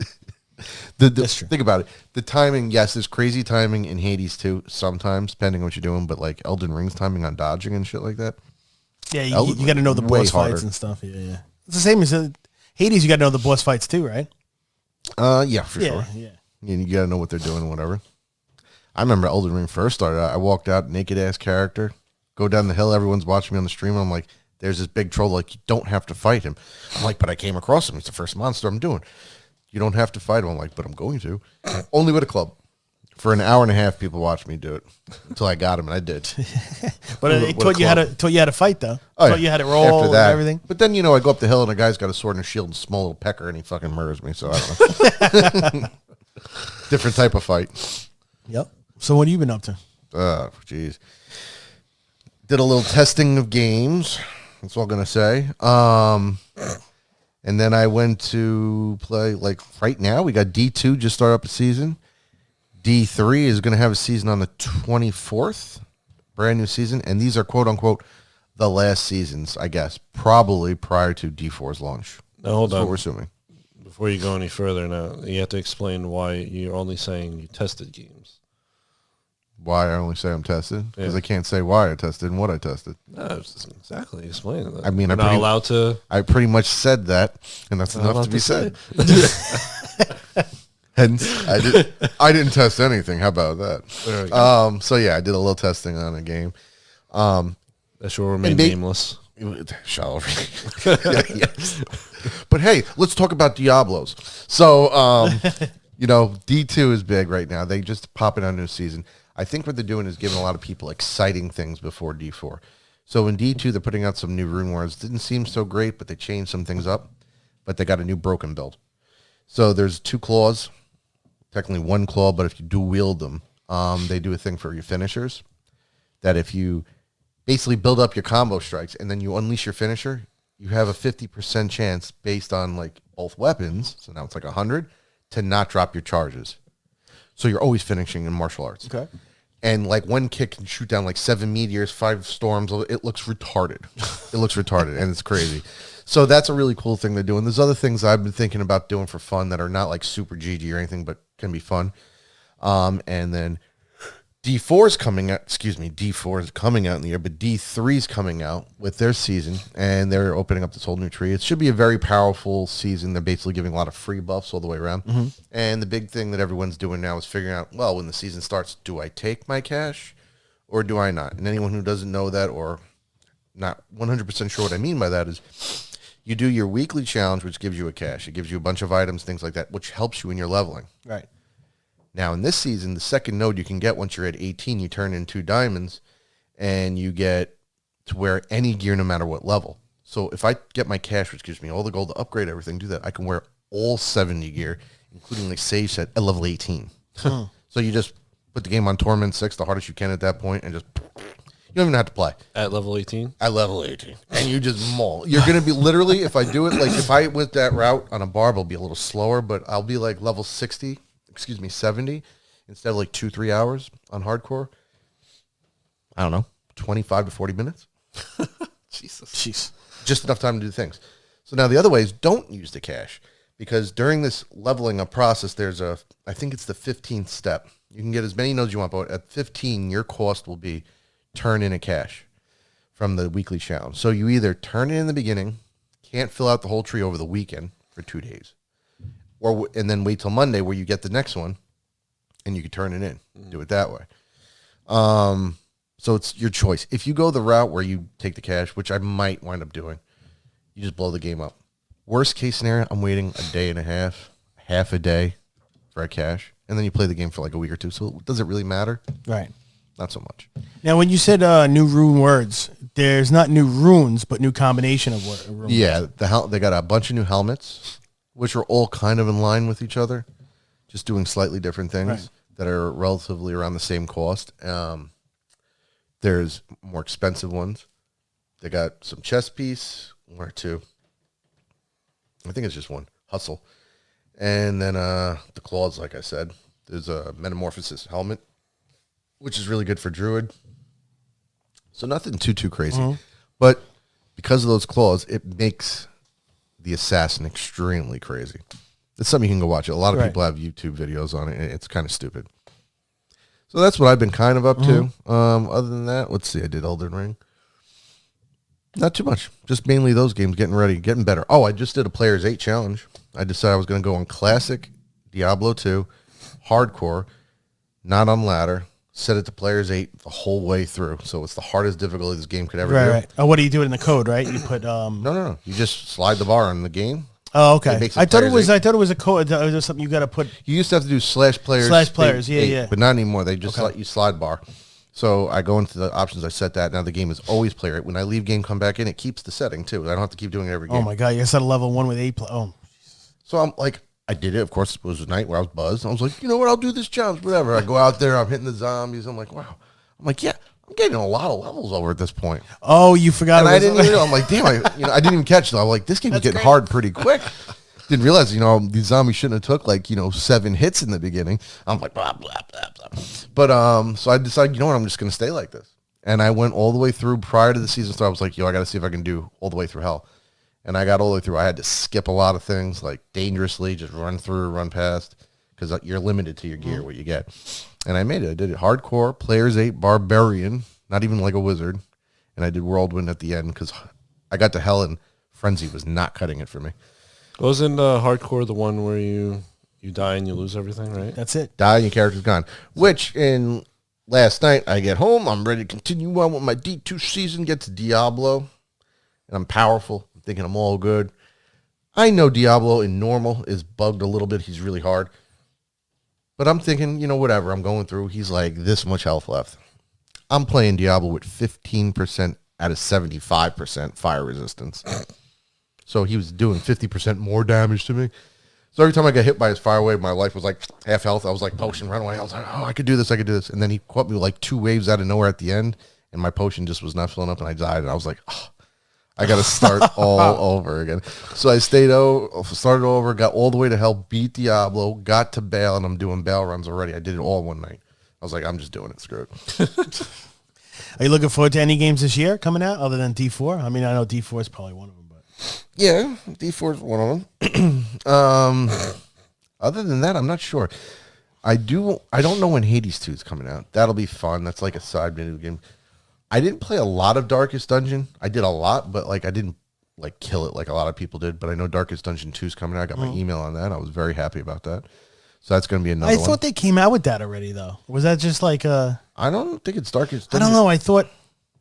That's true. Think about it. The timing, yes, there's crazy timing in Hades too, sometimes, depending on what you're doing. But, like, Elden Ring's timing on dodging and shit like that. Yeah, you got to know the boss fights and stuff. Yeah. It's the same as Hades. You got to know the boss fights too, right? Yeah, for sure. Yeah. You got to know what they're doing and whatever. I remember Elden Ring first started out. I walked out, naked ass character, go down the hill. Everyone's watching me on the stream. And I'm like, there's this big troll. Like, you don't have to fight him. I'm like, but I came across him. It's the first monster I'm doing. You don't have to fight him. I'm like, but I'm going to. Only with a club. For an hour and a half, people watched me do it until I got him, and I did. But it taught you how to fight, though. Taught you how to roll and everything. But then, I go up the hill, and a guy's got a sword and a shield and a small little pecker, and he fucking murders me. So I don't know. Different type of fight. Yep. So what have you been up to? Oh, jeez. Did a little testing of games. That's all I'm going to say. And then I went to play, like, right now, we got D2 just started up a season. D3 is going to have a season on the 24th. Brand new season. And these are, quote-unquote, the last seasons, I guess. Probably prior to D4's launch. Now, hold on. That's what we're assuming. Before you go any further now, you have to explain why you're only saying you tested games. Why I only say I'm tested? Because I can't say why I tested and what I tested. No, exactly. Explain that. I mean, you're not allowed to. I pretty much said that, and that's enough to be said. Hence, I didn't test anything. How about that? So yeah, I did a little testing on a game. That will remain nameless. Yes. But hey, let's talk about Diablos. So, D2 is big right now. They just popping out a new season. I think what they're doing is giving a lot of people exciting things before D4. So in D2, they're putting out some new rune words. Didn't seem so great, but they changed some things up. But they got a new broken build. So there's 2 claws, technically 1 claw, but if you do wield them, they do a thing for your finishers that if you basically build up your combo strikes and then you unleash your finisher, you have a 50% chance based on like both weapons, so now it's like 100, to not drop your charges. So you're always finishing in martial arts. Okay. And like one kick can shoot down like 7 meteors, 5 storms. It looks retarded. It looks retarded, and it's crazy. So that's a really cool thing to do. And there's other things I've been thinking about doing for fun that are not like super GG or anything, but can be fun. And then D4 is coming out. D4 is coming out in the year, but D3 is coming out with their season, and they're opening up this whole new tree. It should be a very powerful season. They're basically giving a lot of free buffs all the way around. Mm-hmm. And the big thing that everyone's doing now is figuring out, well, when the season starts, do I take my cash or do I not? And anyone who doesn't know that or not 100% sure what I mean by that is you do your weekly challenge, which gives you a cash. It gives you a bunch of items, things like that, which helps you in your leveling. Right. Now, in this season, the second node you can get once you're at 18, you turn in 2 diamonds, and you get to wear any gear no matter what level. So if I get my cash, which gives me all the gold to upgrade everything, do that, I can wear all 70 gear, including like save set at level 18. So you just put the game on Torment 6, the hardest you can at that point, and just, you don't even have to play. At level 18? At level 18. And you just maul. You're going to be literally, if I do it, like if I went that route on a barb, I'll be a little slower, but I'll be like level 70 instead of like 2-3 hours on hardcore. I don't know, 25 to 40 minutes. Jesus. Jeez. Just enough time to do things. So now the other way is don't use the cash, because during this leveling up process, there's I think it's the 15th step. You can get as many nodes you want, but at 15, your cost will be turn in a cash from the weekly challenge. So you either turn it in the beginning, can't fill out the whole tree over the weekend for 2 days, and then wait till Monday where you get the next one, and you can turn it in. Do it that way. So it's your choice. If you go the route where you take the cash, which I might wind up doing, you just blow the game up. Worst case scenario, I'm waiting a day and a half a day for a cash, and then you play the game for like a week or 2. So does it really matter? Right. Not so much. Now, when you said new rune words, there's not new runes, but new combination of runes. Yeah, they got a bunch of new helmets, which are all kind of in line with each other, just doing slightly different things that are relatively around the same cost. There's more expensive ones. They got some chest piece, 1 or 2. I think it's just 1. Hustle. And then the claws, like I said. There's a Metamorphosis helmet, which is really good for Druid. So nothing too crazy. Mm-hmm. But because of those claws, it makes the assassin extremely crazy. It's something you can go watch. A lot of people have YouTube videos on it, and it's kind of stupid. So that's what I've been kind of up to. Other than that, let's see. I did Elden Ring. Not too much. Just mainly those games, getting ready, getting better. Oh, I just did a Players 8 challenge. I decided I was going to go on Classic, Diablo 2, Hardcore, not on Ladder. Set it to Players 8 the whole way through. So it's the hardest difficulty this game could ever do. Right. Oh, what do you do in the code, right? You put... No. You just slide the bar on the game. Oh, okay. I thought it was a code. It was something you got to put... You used to have to do /players. Yeah. But not anymore. They just let you slide bar. So I go into the options. I set that. Now the game is always Player 8. When I leave game, come back in, it keeps the setting too. I don't have to keep doing it every game. Oh, my God. You set a level 1 with 8. So I'm like... I did it. Of course, it was a night where I was buzzed. I was like, you know what? I'll do this challenge, whatever. I go out there. I'm hitting the zombies. I'm like, wow. I'm like, yeah, I'm getting a lot of levels over at this point. Oh, you forgot. And I didn't even know. I'm like, damn, I didn't even catch it. I'm like, this game's getting hard pretty quick. Didn't realize, these zombies shouldn't have took 7 hits in the beginning. I'm like, blah, blah, blah, blah. But so I decided, you know what? I'm just going to stay like this. And I went all the way through prior to the season start. I was like, I got to see if I can do all the way through hell. And I got all the way through. I had to skip a lot of things, like dangerously, just run through, run past, because you're limited to your gear, what you get. And I made it. I did it hardcore, Players 8, Barbarian, not even like a wizard. And I did Whirlwind at the end, because I got to hell, and Frenzy was not cutting it for me. Wasn't hardcore the one where you die and you lose everything, right? That's it. Die and your character's gone. Which, in last night, I get home, I'm ready to continue on with my D2 season, get to Diablo. and I'm powerful. I'm thinking I'm all good. I know Diablo in normal is bugged a little bit. He's really hard. But I'm thinking, whatever. I'm going through. He's like this much health left. I'm playing Diablo with 15% out of 75% fire resistance. So he was doing 50% more damage to me. So every time I got hit by his fire wave, my life was like half health. I was like potion, run away. I was like, oh, I could do this. And then he caught me with like 2 waves out of nowhere at the end. And my potion just was not filling up and I died. And I was like, oh, I got to start all over again. So I started over, got all the way to hell, beat Diablo, got to Baal, and I'm doing Baal runs already. I did it all one night. I was like, I'm just doing it. Screw it. Are you looking forward to any games this year coming out other than D4? I mean, I know D4 is probably one of them, but yeah, D4 is one of them. Other than that, I'm not sure. I don't know when Hades 2 is coming out. That'll be fun. That's like a side video game. I didn't play a lot of Darkest Dungeon. I did a lot, but I didn't kill it like a lot of people did. But I know Darkest Dungeon 2 is coming out. I got my email on that. I was very happy about that. So that's going to be another one. I thought they came out with that already, though. Was that just like a... I don't think it's Darkest Dungeon. I don't know. I thought...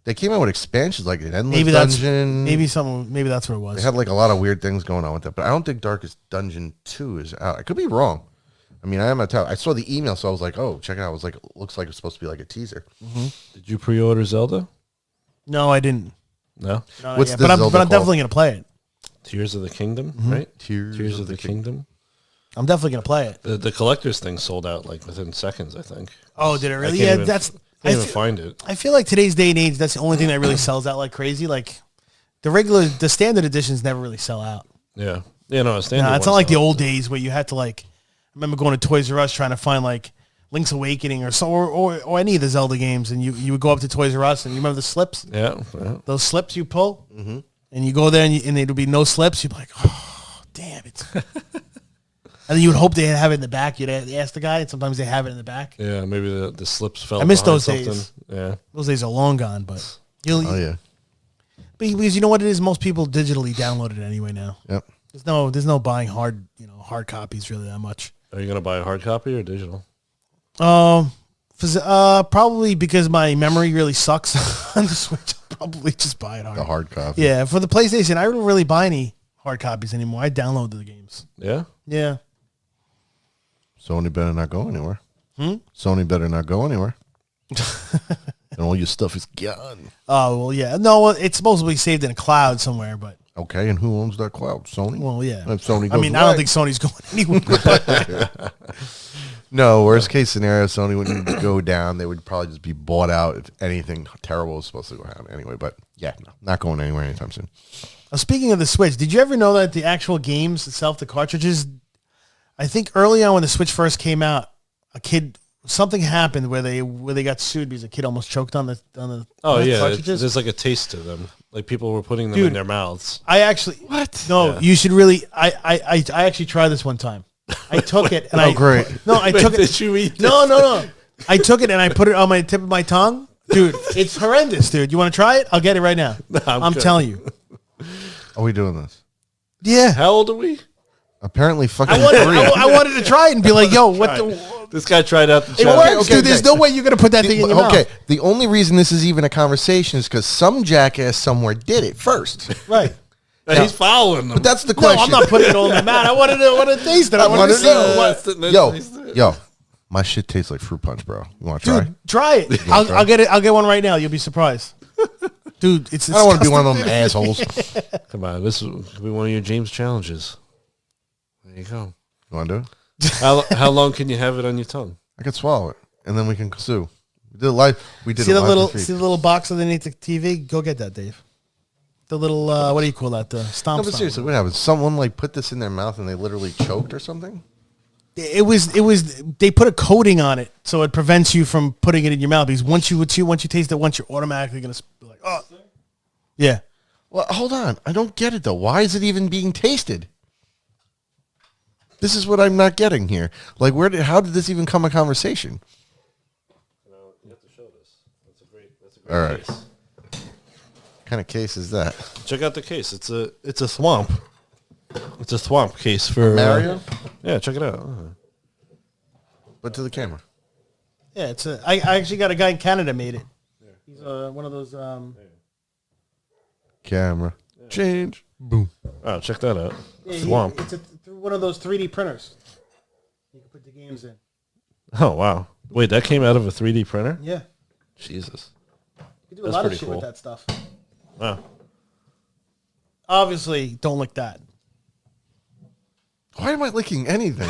They came out with expansions like an Endless Dungeon. Maybe that's what it was. They had a lot of weird things going on with that. But I don't think Darkest Dungeon 2 is out. I could be wrong. I mean, I saw the email, so I was like, oh, check it out. I was like, it looks like it's supposed to be like a teaser. Mm-hmm. Did you pre-order Zelda? No, I didn't. No? What's but I'm definitely going to play it. Tears of the Kingdom, right? Tears of the Kingdom. I'm definitely going to play it. The collector's thing sold out within seconds, I think. Oh, did it really? Yeah, can't even find it. I feel like today's day and age, that's the only thing that really sells out like crazy. Like the standard editions never really sell out. Yeah. Yeah, no, it's not like the old days where you had to I remember going to Toys R Us trying to find Link's Awakening or any of the Zelda games, and you would go up to Toys R Us and you remember the slips? Yeah. Those slips you pull, and you go there and there would be no slips. You'd be like, oh, damn it. And then you would hope they have it in the back. You'd ask the guy, and sometimes they have it in the back. Yeah, maybe the slips fell. I miss those something. days. Yeah, those days are long gone. But yeah. Because you know what it is, most people digitally download it anyway now. Yep. There's no buying hard copies really that much. Are you gonna buy a hard copy or digital? Probably because my memory really sucks on the Switch. I'll probably just buy it hard. The hard copy. Yeah, for the PlayStation, I don't really buy any hard copies anymore. I download the games. Yeah. Yeah. Sony better not go anywhere. Sony better not go anywhere. And all your stuff is gone. Oh, well, yeah. No, it's supposedly saved in a cloud somewhere, but... Okay, and who owns that cloud? Sony? Well, yeah. If Sony goes I don't think Sony's going anywhere. No, worst case scenario, Sony wouldn't go down. They would probably just be bought out if anything terrible was supposed to go down anyway. But, yeah, no, not going anywhere anytime soon. Speaking of the Switch, did you ever know that the actual games itself, the cartridges... I think early on when the Switch first came out, something happened where they got sued because a kid almost choked on the cartridges. There's like a taste to them. Like people were putting them in their mouths. I actually No, yeah. You should really. I actually tried this one time. I took it and great. No, I took it. Did you eat? No. I took it and I put it on my tip of my tongue, dude. It's horrendous, dude. You want to try it? I'll get it right now. No, I'm telling you. Are we doing this? Yeah. How old are we? Apparently fucking I wanted to try it and be like, yo, what the... This guy tried out the It works, dude. There's no way you're going to put that thing in your mouth. Okay, the only reason this is even a conversation is because some jackass somewhere did it first. Right. He's following them. But that's the question. No, I'm not putting it all in my mouth. I wanted to taste it. I wanted to see Yo, my shit tastes like fruit punch, bro. You want to try? Dude, try it. I'll get it. I'll get one right now. You'll be surprised. Dude, it's disgusting. I don't want to be one of them assholes. Come on, this could be one of your James challenges. There you go. You want to do it? How long can you have it on your tongue? I could swallow it, and then we can sue. We did it live. See the little box underneath the TV? Go get that, Dave. The little what do you call that? The stomp. No, but seriously, what happened? Someone put this in their mouth and they literally choked or something? It was. They put a coating on it so it prevents you from putting it in your mouth. Because once you taste it, once you're automatically gonna be like, oh, yeah. Well, hold on. I don't get it though. Why is it even being tasted? This is what I'm not getting here. How did this even come a conversation? You have to show this. That's a great all right. case. What kind of case is that? Check out the case. It's a swamp. It's a swamp case for Mario. Yeah, check it out. But to the camera. Yeah, I actually got a guy in Canada made it. He's one of those camera. Yeah. Change. Boom. Oh, check that out. Yeah, Swamp. It's one of those 3D printers. You can put the games in. Oh, wow. Wait, that came out of a 3D printer? Yeah. Jesus. You can do a lot of shit with that stuff. Wow. Obviously, don't lick that. Why am I licking anything?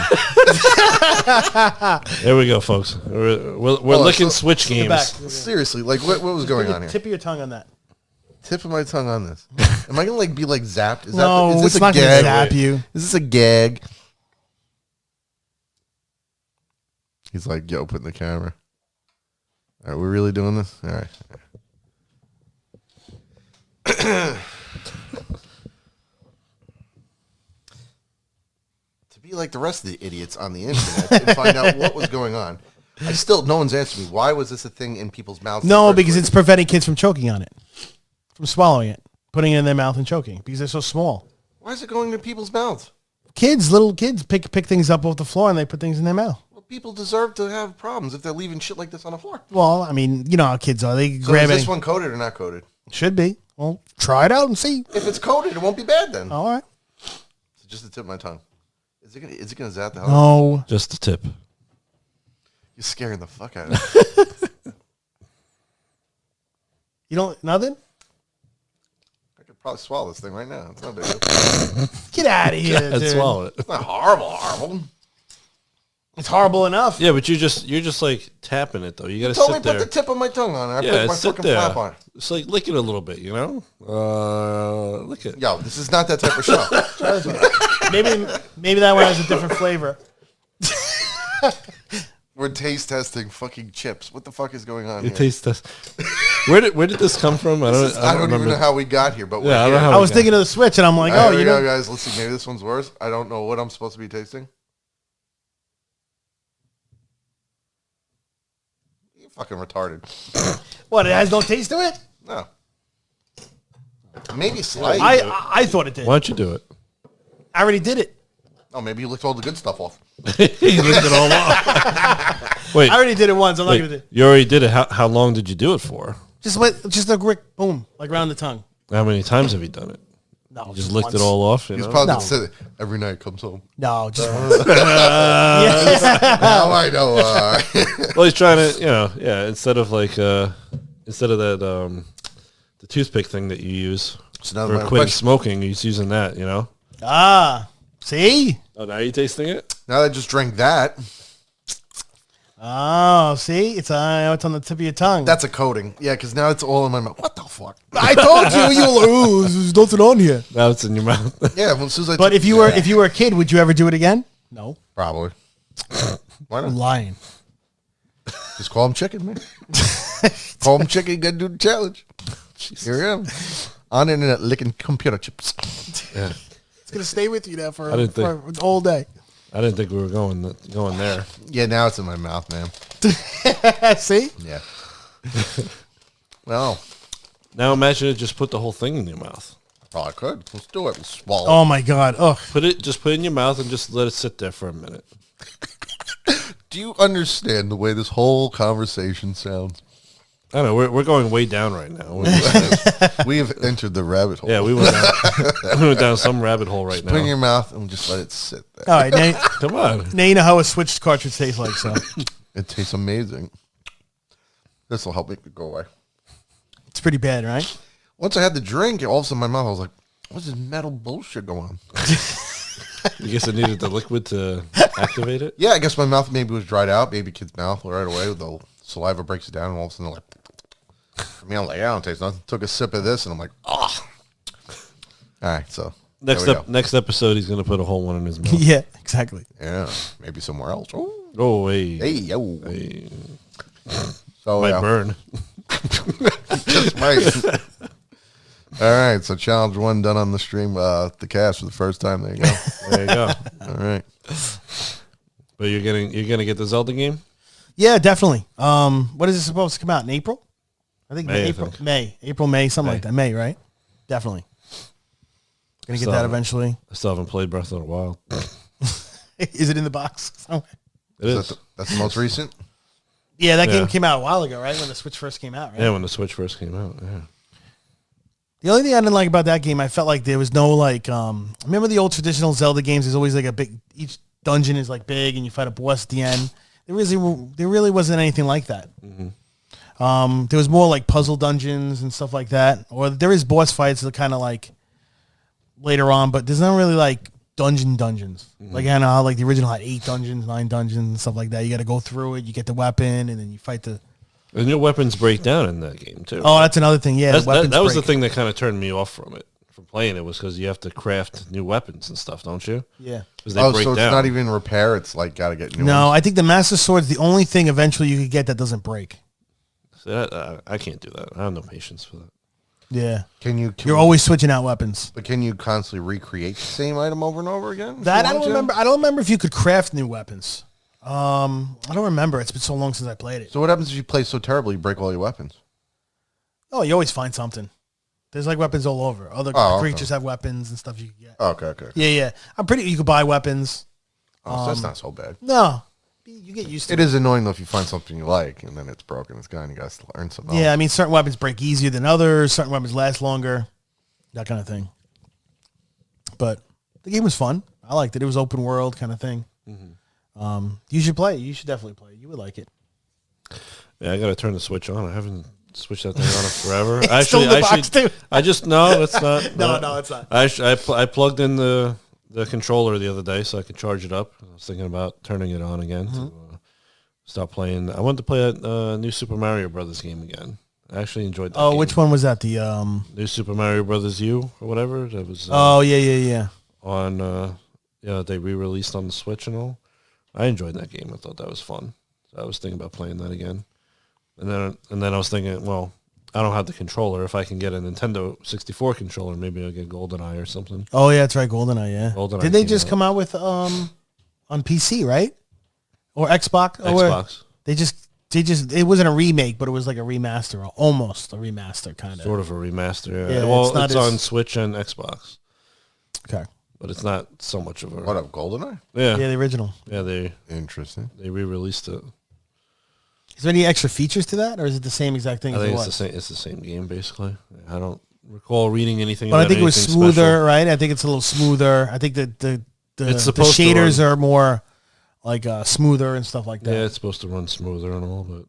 There we go, folks. We're licking Switch games. Seriously, like what was going on here? Tip of your tongue on that. Tip of my tongue on this. Am I gonna be zapped? Is no, is this it's not gag? gonna zap you. Is this a gag? He's like, yo, put in the camera. All right, we're really doing this? All right. To be like the rest of the idiots on the internet and find out what was going on. No one's answered me. Why was this a thing in people's mouths? No, because it's preventing kids from choking on it. From swallowing it. Putting it in their mouth and choking. Because they're so small. Why is it going into people's mouths? Little kids pick things up off the floor and they put things in their mouth. Well, people deserve to have problems if they're leaving shit like this on the floor. Well, I mean, you know how kids are. They So grab is this it. one coated or not coated? Should be. Well, try it out and see. If it's coated, it won't be bad then. All right. So just the tip of my tongue. Is it gonna zap the hell? No. Just the tip. You're scaring the fuck out of me. You don't, nothing? I could probably swallow this thing right now. It's no big deal. Get out of here, And dude. swallow it. It's not horrible. It's horrible enough. Yeah, but you're just like tapping it though. You gotta Told me sit put there. the tip of my tongue on it. I Yeah, put my sit fucking there. flap on it. It's like lick it a little bit, you know? Lick it. Yo, this is not that type of show. Maybe that one has a different flavor. We're taste testing fucking chips. What the fuck is going on It here? tastes this. Where did this come from? I don't I don't even remember. know how we got here, but Yeah, I don't know how I we was got thinking of the Switch, and I'm like, here you we know. go, guys. Let's see. Maybe this one's worse. I don't know what I'm supposed to be tasting. You're fucking retarded. What, it has no taste to it? No. Maybe slightly. I thought it did. Why don't you do it? I already did it. Oh, maybe you licked all the good stuff off. He licked it all off. Wait, I already did it once. I'm not going to do it. you already did it. How long did you do it for? Just a quick boom, like around the tongue. How many times have you done it? No, You just licked once. it all off? You He's know? probably No. said it every night comes home. No, just Now I know. Well, he's trying to, instead of that, the toothpick thing that you use So now for my quitting question- smoking, he's using that, you know? see? Oh, now you tasting it? Now that I just drank that, Oh, see? It's on the tip of your tongue. that's a coating. Yeah, because now it's all in my mouth. What the fuck? I told you were like, oh, there's nothing on here. Now it's in your mouth. Yeah, well, as soon as I But if you were a kid, would you ever do it again? No. probably. Why I'm not? lying. Just call him chicken, man. Call him chicken, gotta do the challenge. Here I am. On internet licking computer chips. Yeah. It's gonna stay with you now for didn't all day. I didn't think we were going there. Yeah, now it's in my mouth, man. See? Yeah. Well, Now imagine it just put the whole thing in your mouth. oh, I could. Let's do it. Swallow. Oh my God. Oh, Put it in your mouth and just let it sit there for a minute. Do you understand the way this whole conversation sounds? I don't know. We're going way down right now. We have entered the rabbit hole. Yeah, we went down some rabbit hole right Put it in now. your mouth and just let it sit there. all right. Now, Come on. now you know how a Switch cartridge tastes like. So It tastes amazing. This will help make it go away. it's pretty bad, right? Once I had the drink, all of a sudden my mouth, I was like, what's this metal bullshit going on? You guess it needed the liquid to activate it? Yeah, I guess my mouth maybe was dried out. Baby kid's mouth right away. The saliva breaks it down, and all of a sudden they're like, for me, I'm like, yeah, I don't taste nothing. Took a sip of this, and I'm like, oh. All right, so Next episode, he's going to put a whole one in his mouth. Yeah, exactly. Yeah, maybe somewhere else. Ooh. Oh, hey. Hey, yo. Hey. So, Might burn. Just might. All right, so challenge one done on the stream, the cast for the first time. There you go. There you go. All right. But you're gonna get the Zelda game? Yeah, definitely. What is it supposed to come out in April? I think May, April, I think. May, something May. like that. May, right? Definitely. Gonna get So- that eventually. I still haven't played Breath of the Wild. Is it in the box somewhere? It is. That's the most recent? Yeah, that Yeah. game came out a while ago, right? When the Switch first came out, right? Yeah, when the Switch first came out. Yeah. The only thing I didn't like about that game, I felt like there was no like. Remember the old traditional Zelda games? There's always like a big. Each dungeon is like big, and you fight a boss at the end. There really wasn't anything like that. Mm-hmm. There was more like puzzle dungeons and stuff like that, or there is boss fights that kind of like later on, but there's not really like dungeons. Mm-hmm. Like I know how like the original had 8 dungeons, 9 dungeons, and stuff like that. You got to go through it. You get the weapon, and then you fight the. And your weapons break down in that game too. Oh, that's another thing. Yeah, that was the thing that kind of turned me off from playing it, was because you have to craft new weapons and stuff, don't you? Yeah. So it's not even repair. It's like got to get new. No, ones. I think the Master Sword's the only thing eventually you could get that doesn't break. So I can't do that. I have no patience for that. Yeah. You're always switching out weapons. But can you constantly recreate the same item over and over again? That I don't remember. I don't remember if you could craft new weapons. I don't remember. It's been so long since I played it. So what happens if you play so terribly you break all your weapons? Oh, you always find something. There's like weapons all over. Other creatures have weapons and stuff you can get. Okay. Yeah. You could buy weapons. So that's not so bad. No. You get used to it. It is annoying though if you find something you like and then it's broken. It's gone. You got to learn something else. Yeah, I mean, certain weapons break easier than others. Certain weapons last longer. That kind of thing. But the game was fun. I liked it. It was open world kind of thing. Mm-hmm. You should play it. You should definitely play it. You would like it. Yeah, I got to turn the Switch on. I haven't switched that thing on in forever. I just no, it's not. No, it's not. I plugged in the controller the other day so I could charge it up. I was thinking about turning it on again to stop playing. I wanted to play that new Super Mario Brothers game again. I actually enjoyed that. Oh, game. Which one was that? The new Super Mario Brothers U or whatever. That was. Yeah. On they re-released on the Switch and all. I enjoyed that game. I thought that was fun. So I was thinking about playing that again. And then I was thinking, well, I don't have the controller. If I can get a Nintendo 64 controller, maybe I'll get GoldenEye or something. Oh yeah, that's right, GoldenEye. Yeah. GoldenEye Did they just come out with on PC, right? Or Xbox? Xbox. They just it wasn't a remake, but it was like a remaster, or almost a remaster kind of. Sort of a remaster. Yeah, well, it's on Switch and Xbox. Okay. But it's not so much of a... What up, GoldenEye? Yeah, the original. Yeah, Interesting. They re-released it. Is there any extra features to that, or is it the same exact thing? I think it's the same game, basically. I don't recall reading anything. But I think it was smoother, special. right? I think it's a little smoother. I think the shaders are more like smoother and stuff like that. Yeah, it's supposed to run smoother and all, but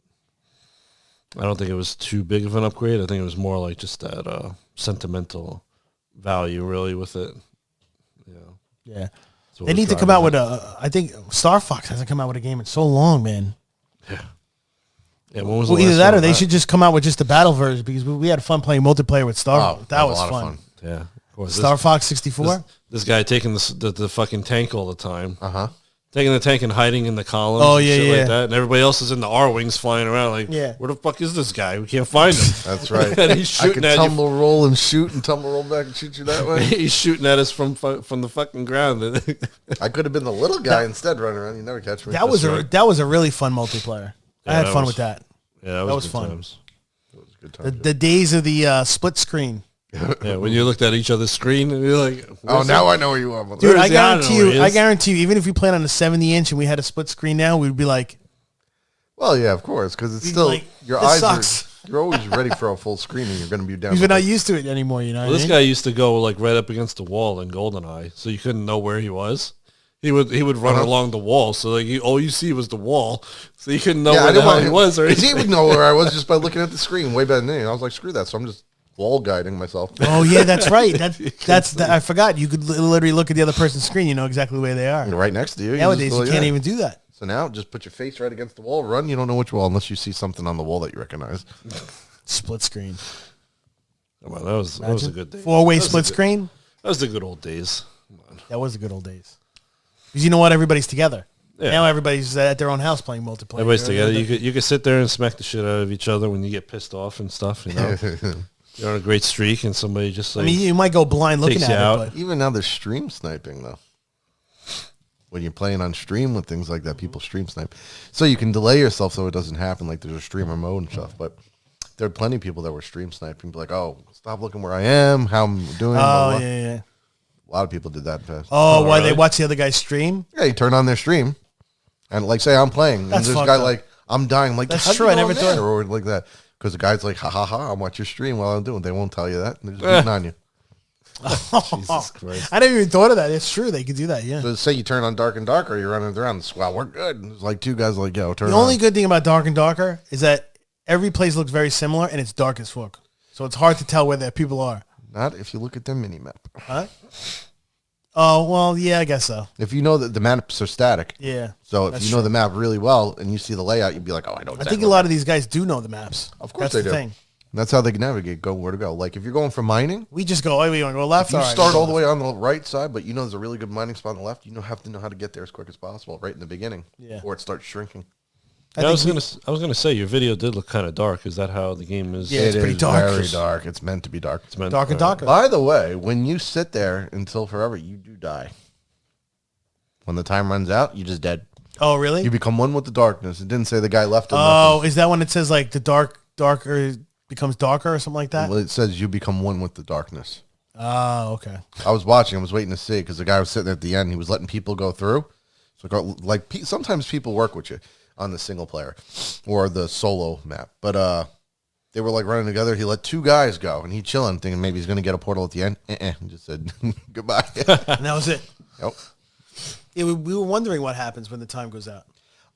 I don't think it was too big of an upgrade. I think it was more like just that sentimental value, really, with it. Yeah. They need to come out with I think Star Fox hasn't come out with a game in so long, man. Yeah. Yeah, when was the either that or they should just come out with just the battle version, because we had fun playing multiplayer with Star Fox. That was fun. Yeah, of course. Star Fox 64? This guy taking the fucking tank all the time. Uh-huh. Taking the tank and hiding in the columns and shit like that. And everybody else is in the R-Wings flying around like, where the fuck is this guy? We can't find him. That's right. And he's shooting I can tumble roll and shoot and tumble roll back and shoot you that way. He's shooting at us from the fucking ground. I could have been the little guy instead running around. You never catch me. That was a really fun multiplayer. I had fun with that. Yeah, that was fun. That was a good time. The days of the split screen. Yeah, when you looked at each other's screen and you're like, now I know where you are. Dude, I guarantee you, even if we played on a 70-inch and we had a split screen now, we'd be like, well, yeah, of course, because it's still like, your eyes sucks. You're always ready for a full screen and you're going to be down. Because we're not used to it anymore, you know. Well, this guy used to go like right up against the wall in GoldenEye, so you couldn't know where he was. He would run along the wall, so like all you see was the wall, so you couldn't know where the hell he was. Or he would know where I was just by looking at the screen way better than me. I was like, screw that, so I'm just wall guiding myself. Oh yeah, that's right. I forgot. You could literally look at the other person's screen. You know exactly where they are. Right next to you. Nowadays, you can't even do that. So now, just put your face right against the wall. Run. You don't know which wall unless you see something on the wall that you recognize. Split screen. Come on, that was a good day. 4-way split screen. That was the good old days. That was the good old days. Because you know what? Everybody's together. Yeah. Now everybody's at their own house playing multiplayer. Everybody's together. You could sit there and smack the shit out of each other when you get pissed off and stuff. You know, you're on a great streak and somebody just like, you might go blind looking at it. But even now, there's stream sniping though. When you're playing on stream with things like that, people stream snipe, so you can delay yourself so it doesn't happen. Like there's a streamer mode and stuff, but there are plenty of people that were stream sniping. Like, oh, stop looking where I am, how I'm doing. Oh yeah. A lot of people did that fast. Oh, why really? They watch the other guy stream? Yeah, you turn on their stream, and like say I'm playing, and there's a guy like I'm dying. I'm like that's true. I never thought or like that. Because the guy's like, ha ha ha, I'm watching your stream while I'm doing it. They won't tell you that. They're just beating on you. Jesus Christ. I never even thought of that. It's true. They could do that, yeah. So say you turn on Dark and Darker, you're running around. Wow, we're good. And there's like two guys like, yo, turn The on. only good thing about Dark and Darker is that every place looks very similar and it's dark as fuck. So it's hard to tell where the people are. Not if you look at their mini-map. Huh? Oh, well, yeah, I guess so. If you know that the maps are static. Yeah. So if you know the map really well and you see the layout, you'd be like, oh, I know exactly. I think a lot of these guys do know the maps. Of course That's they the do. thing. That's how they can navigate, go where to go. Like if you're going for mining, We just go, oh, we want to go left? if you All right, start we'll all go the way on the right side, but you know there's a really good mining spot on the left, you have to know how to get there as quick as possible right in the beginning. Yeah. Or it starts shrinking. I was gonna say your video did look kind of dark. Is that how the game is? Yeah, it's pretty is dark. very dark. It's meant to be dark. It's meant Dark and darker. By the way, when you sit there until forever, you do die. When the time runs out, you're just dead. Oh, really? You become one with the darkness. It didn't say the guy left. Oh, is that when it says like the darker becomes darker or something like that? Well, it says you become one with the darkness. Oh, okay. I was watching. I was waiting to see because the guy was sitting there at the end. He was letting people go through. So sometimes people work with you on the single player or the solo map. But they were like running together. He let two guys go, and he chilling, thinking maybe he's going to get a portal at the end. He just said goodbye. And that was it. Yep. Yeah, we were wondering what happens when the time goes out.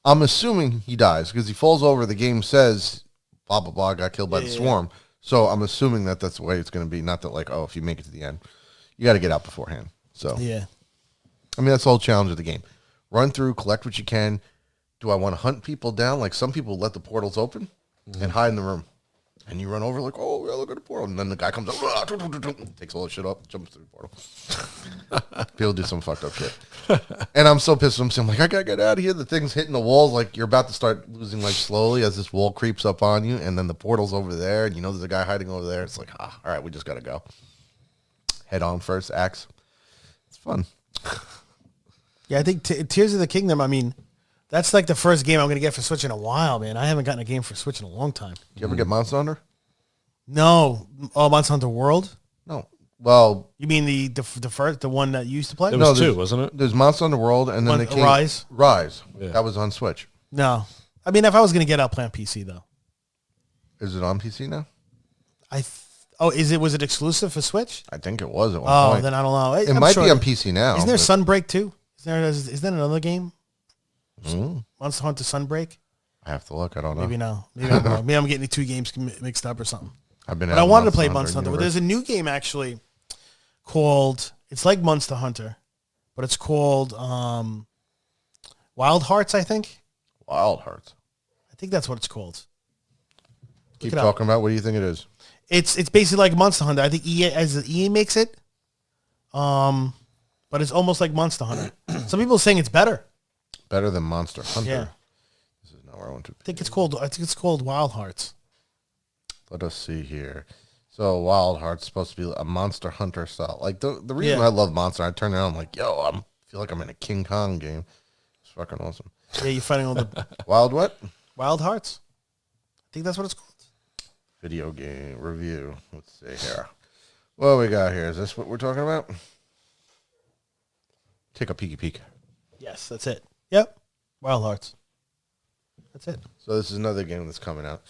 I'm assuming he dies because he falls over. The game says blah blah blah got killed by the swarm. So I'm assuming that that's the way it's going to be. Not that like, oh, if you make it to the end, you got to get out beforehand. So Yeah. I mean, that's the whole challenge of the game. Run through, collect what you can. Do I want to hunt people down? Like some people let the portals open and hide in the room. And you run over like, oh, yeah, look at the portal. And then the guy comes up, takes all the shit up, jumps through the portal. People do some fucked up shit. And I'm so pissed. I'm like, I got to get out of here. The thing's hitting the walls. Like you're about to start losing life slowly as this wall creeps up on you. And then the portal's over there. And you know there's a guy hiding over there. It's like, all right, we just got to go. Head on first, axe. It's fun. Yeah, I think Tears of the Kingdom, I mean, that's like the first game I'm going to get for Switch in a while, man. I haven't gotten a game for Switch in a long time. Did you ever get Monster Hunter? No. Oh, Monster Hunter World? No. Well, You mean the first, the one that you used to play? There was there's- two, wasn't it? there's Monster Hunter World, and then Rise? Rise. Yeah. That was on Switch. No. I mean, if I was going to get it, I'll play on PC, though. Is it on PC now? Was it exclusive for Switch? I think it was at one Oh, point. then I don't know. It might be on PC now. Isn't there but- Sunbreak, too? Is that another game? Monster Hunter Sunbreak? I have to look. I don't know. Maybe no. Maybe I'm wrong. Maybe I'm getting the two games mixed up or something. But I wanted to play Monster Hunter. But there's a new game actually called, it's like Monster Hunter, but it's called Wild Hearts, I think. Wild Hearts. I think that's what it's called. Keep it up. talking about. What do you think it is? It's basically like Monster Hunter. I think EA makes it. But it's almost like Monster Hunter. Some people are saying it's better. Better than Monster Hunter. Yeah. This is not where I want to. I think it's called Wild Hearts. Let us see here. So Wild Hearts supposed to be a Monster Hunter style. Like the reason Yeah. I love Monster, I turn around I'm like, yo, I feel like I'm in a King Kong game. It's fucking awesome. Yeah, you're fighting all the Wild what? Wild Hearts. I think that's what it's called. Video game review. Let's see here. What we got here? Is this what we're talking about? Take a peeky peek. Yes, that's it. Yep. Wild Hearts. That's it. So this is another game that's coming out.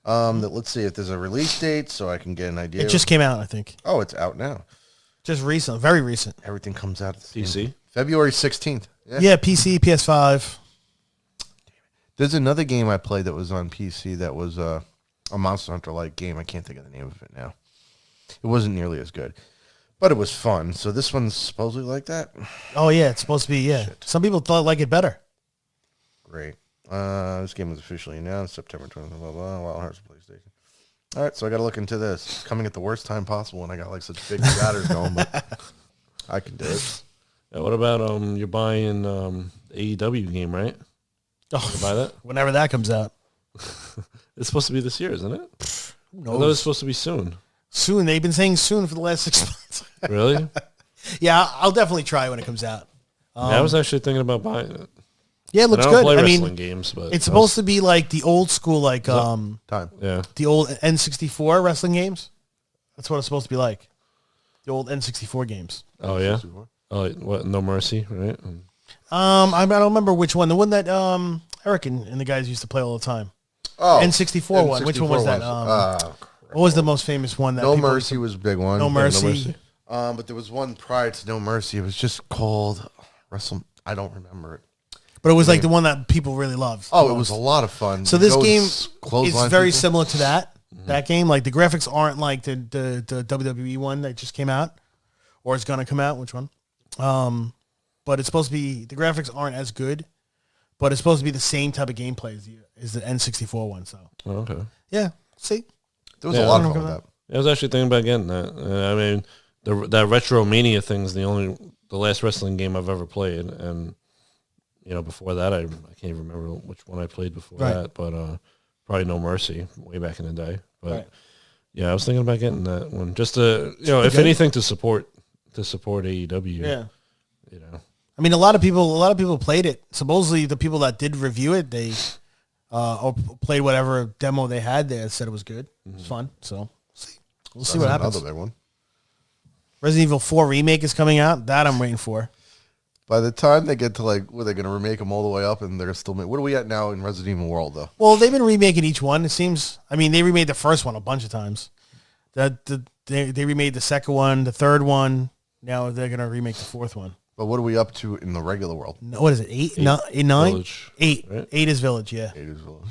Let's see if there's a release date so I can get an idea. It just came out, I think. Oh, it's out now. Just recent, very recent. Everything comes out at the PC? February 16th. Yeah, PC, PS5. There's another game I played that was on PC that was a Monster Hunter-like game. I can't think of the name of it now. It wasn't nearly as good, but it was fun. So this one's supposedly like that. Oh, yeah, it's supposed to be, yeah. Shit. Some people thought like it better. Great. This game was officially announced September 20th. Blah, blah, blah, Wild Hearts PlayStation. All right, so I got to look into this. It's coming at the worst time possible when I got like such big shatters going, but I can do it. Yeah, what about you're buying AEW game, right? Oh, You buy that? whenever that comes out. It's supposed to be this year, isn't it? Who I thought it was knows? supposed to be soon. Soon. They've been saying soon for the last 6 months. Really? Yeah, I'll definitely try when it comes out. Yeah, I was actually thinking about buying it. Yeah, it looks I don't good. play I wrestling mean, games, but it's supposed to be like the old school, like Time. Yeah. the old N64 wrestling games. That's what it's supposed to be like. The old N64 games. Oh yeah. Oh, what? No Mercy, right? I don't remember which one. The one that Eric and the guys used to play all the time. N64 one. Which one was that? What was the most famous one? That No Mercy was a big one. No Mercy. No Mercy. But there was one prior to No Mercy. It was just called I don't remember it. But it was like the one that people really loved. Oh, it was a lot of fun. So this game is very similar to that. That game, like the graphics aren't like the WWE one that just came out, or it's gonna come out. Which one? But it's supposed to be the graphics aren't as good, but it's supposed to be the same type of gameplay as the N64 one. So okay, yeah. See, there was a lot of fun with that. I was actually thinking about getting that. I mean, that Retro Mania thing is the last wrestling game I've ever played, and before that I can't even remember which one I played before that, but probably No Mercy way back in the day. But yeah, I was thinking about getting that one just to if anything to support AEW. Yeah, I mean, a lot of people played it. Supposedly, the people that did review it, they or played whatever demo they had there, said it was good. It was fun. So we'll see what happens. Another big one. Resident Evil 4 remake is coming out. That I'm waiting for. By the time they get to were they going to remake them all the way up, and they're still what are we at now in Resident Evil World though? Well, they've been remaking each one. It seems. I mean, they remade the first one a bunch of times. They remade the second one, the third one. Now they're going to remake the fourth one. But what are we up to in the regular world? No, what is it? 8, 9, 9? Village, 8. Right? 8 is Village. Yeah. 8 is Village.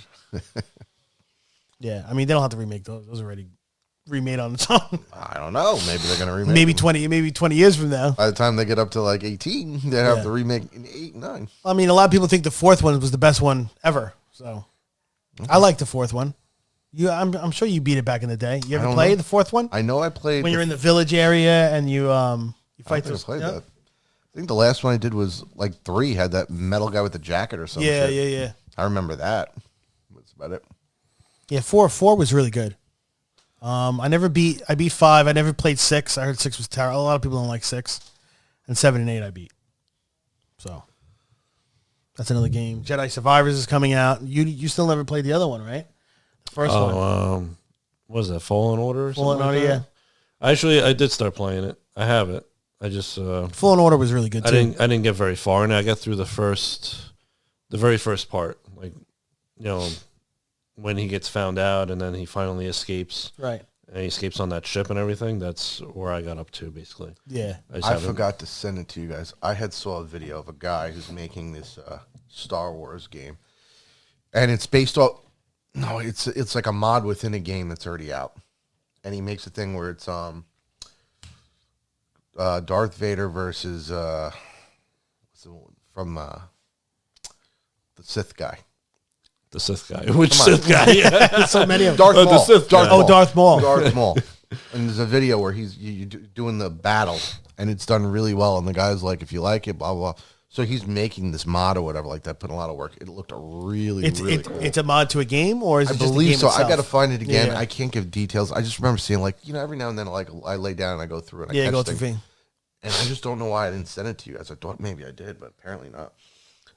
Yeah. I mean, they don't have to remake those. Those are already remade on its own. I don't know. Maybe they're going to remake. Maybe 20 years from now. By the time they get up to 18, they have to remake in 8 and 9. I mean, a lot of people think the fourth one was the best one ever. So I like the fourth one. I'm sure you beat it back in the day. You ever play the fourth one? I know I played when you're in the village area and you fight those. I played that. I think the last one I did was 3. Had that metal guy with the jacket or something. Yeah. I remember that. That's about it. Yeah, 4 was really good. I beat 5. I never played 6. I heard 6 was terrible. A lot of people don't like 6. And 7 and 8 I beat. So that's another game. Jedi Survivors is coming out. You still never played the other one, right? The first one. What was that? Fallen Order or something? Fallen Order, yeah. Actually, I did start playing it. I have it. I just Fallen Order was really good too. I didn't get very far, and I got through the very first part, when he gets found out, and then he finally escapes. Right. And he escapes on that ship and everything. That's where I got up to, basically. Yeah. I forgot to send it to you guys. I had saw a video of a guy who's making this Star Wars game, and it's based off. No, it's like a mod within a game that's already out, and he makes a thing where it's Darth Vader versus from the Sith guy. The Sith guy. Which Sith guy? Yeah. So many of them. Darth Maul. The Sith guy. Darth Maul. Darth Maul. And there's a video where he's doing the battle, and it's done really well. And the guy's like, if you like it, blah, blah, blah. So he's making this mod or whatever like that, putting a lot of work. It looked really cool. It's a mod to a game, or is it just a game so. itself? I got to find it again. Yeah. I can't give details. I just remember seeing every now and then I lay down and I go through it. And I catch go things. through things. And I just don't know why I didn't send it to you guys. I thought maybe I did, but apparently not.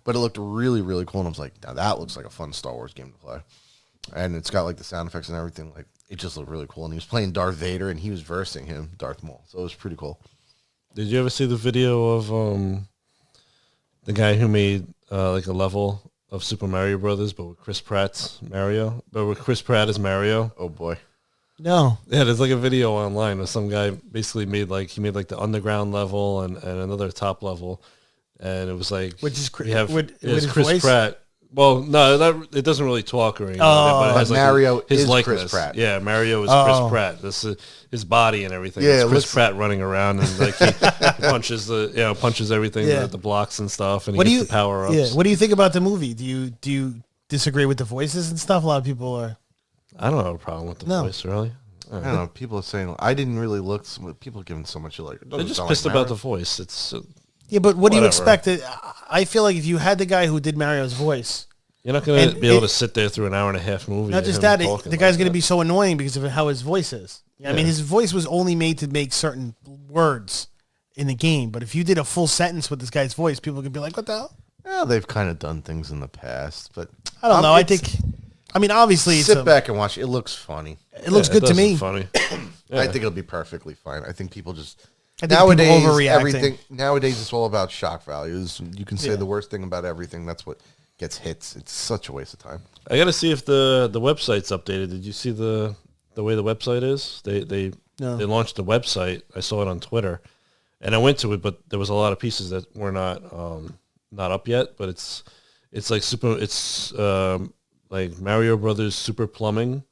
But it looked really, really cool. And I was like, now that looks like a fun Star Wars game to play. And it's got the sound effects and everything. It just looked really cool. And he was playing Darth Vader and he was versing him, Darth Maul. So it was pretty cool. Did you ever see the video of the guy who made a level of Super Mario Brothers, but with Chris Pratt's Mario? But with Chris Pratt as Mario? Oh, boy. No. Yeah, there's a video online where some guy basically made the underground level and another top level, and it was which is Chris Pratt. Well, no, it doesn't really talk or anything. But it has Mario his is likeness. Chris Pratt. Yeah, Mario is Chris Pratt. This is his body and everything. Yeah, it's Chris Pratt running around and he punches punches everything the blocks and stuff, and he gets the power ups. Yeah. What do you think about the movie? Do you disagree with the voices and stuff? A lot of people are. I don't have a problem with the voice, really. I don't know. People are saying I didn't really look. People are giving so much they're just pissed about the voice. It's yeah, but what do you expect? I feel like if you had the guy who did Mario's voice, you're not going to be able to sit there through an hour and a half movie. Not just that, the guy's going to be so annoying because of how his voice is. I mean, his voice was only made to make certain words in the game. But if you did a full sentence with this guy's voice, people could be like, "What the hell?" Well, they've kind of done things in the past, but I don't know. I think. I mean, obviously, sit back and watch. It looks funny. It looks good to me. Funny. I think it'll be perfectly fine. I think people just nowadays everything. Nowadays, it's all about shock values. You can say the worst thing about everything. That's what gets hits. It's such a waste of time. I got to see if the website's updated. Did you see the way the website is? They launched the website. I saw it on Twitter, and I went to it, but there was a lot of pieces that were not up yet. But it's like like Mario Brothers Super Plumbing,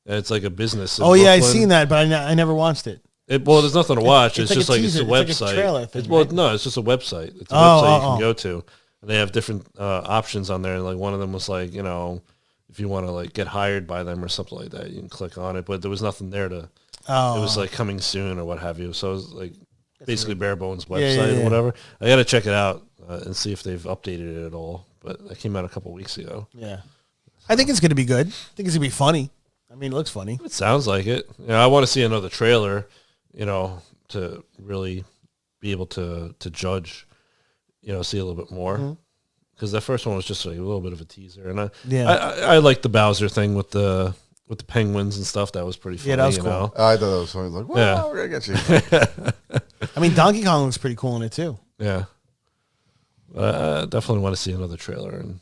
and it's like a business. Oh yeah, I seen that, but I never watched it. Well, there's nothing to watch. It's just like it's a website. It's like a trailer thing, No, it's just a website. It's a website you can go to. And they have different options on there. Like one of them was like, you know, if you want to like get hired by them or something like that, you can click on it. But there was nothing there to. It was like coming soon or what have you. So it was like basically bare bones website or whatever. I got to check it out and see if they've updated it at all. But that came out a couple weeks ago. Yeah, I think it's going to be good. I think it's going to be funny. I mean, it looks funny. It sounds like it. You know, I want to see another trailer, you know, to really be able to judge, you know, see a little bit more. Because that first one was just like a little bit of a teaser. And I like the Bowser thing with the penguins and stuff. That was pretty funny. Yeah, that was cool. Know? I thought that was funny. Like, well, we're going to get you. I mean, Donkey Kong looks pretty cool in it, too. Yeah. I definitely want to see another trailer and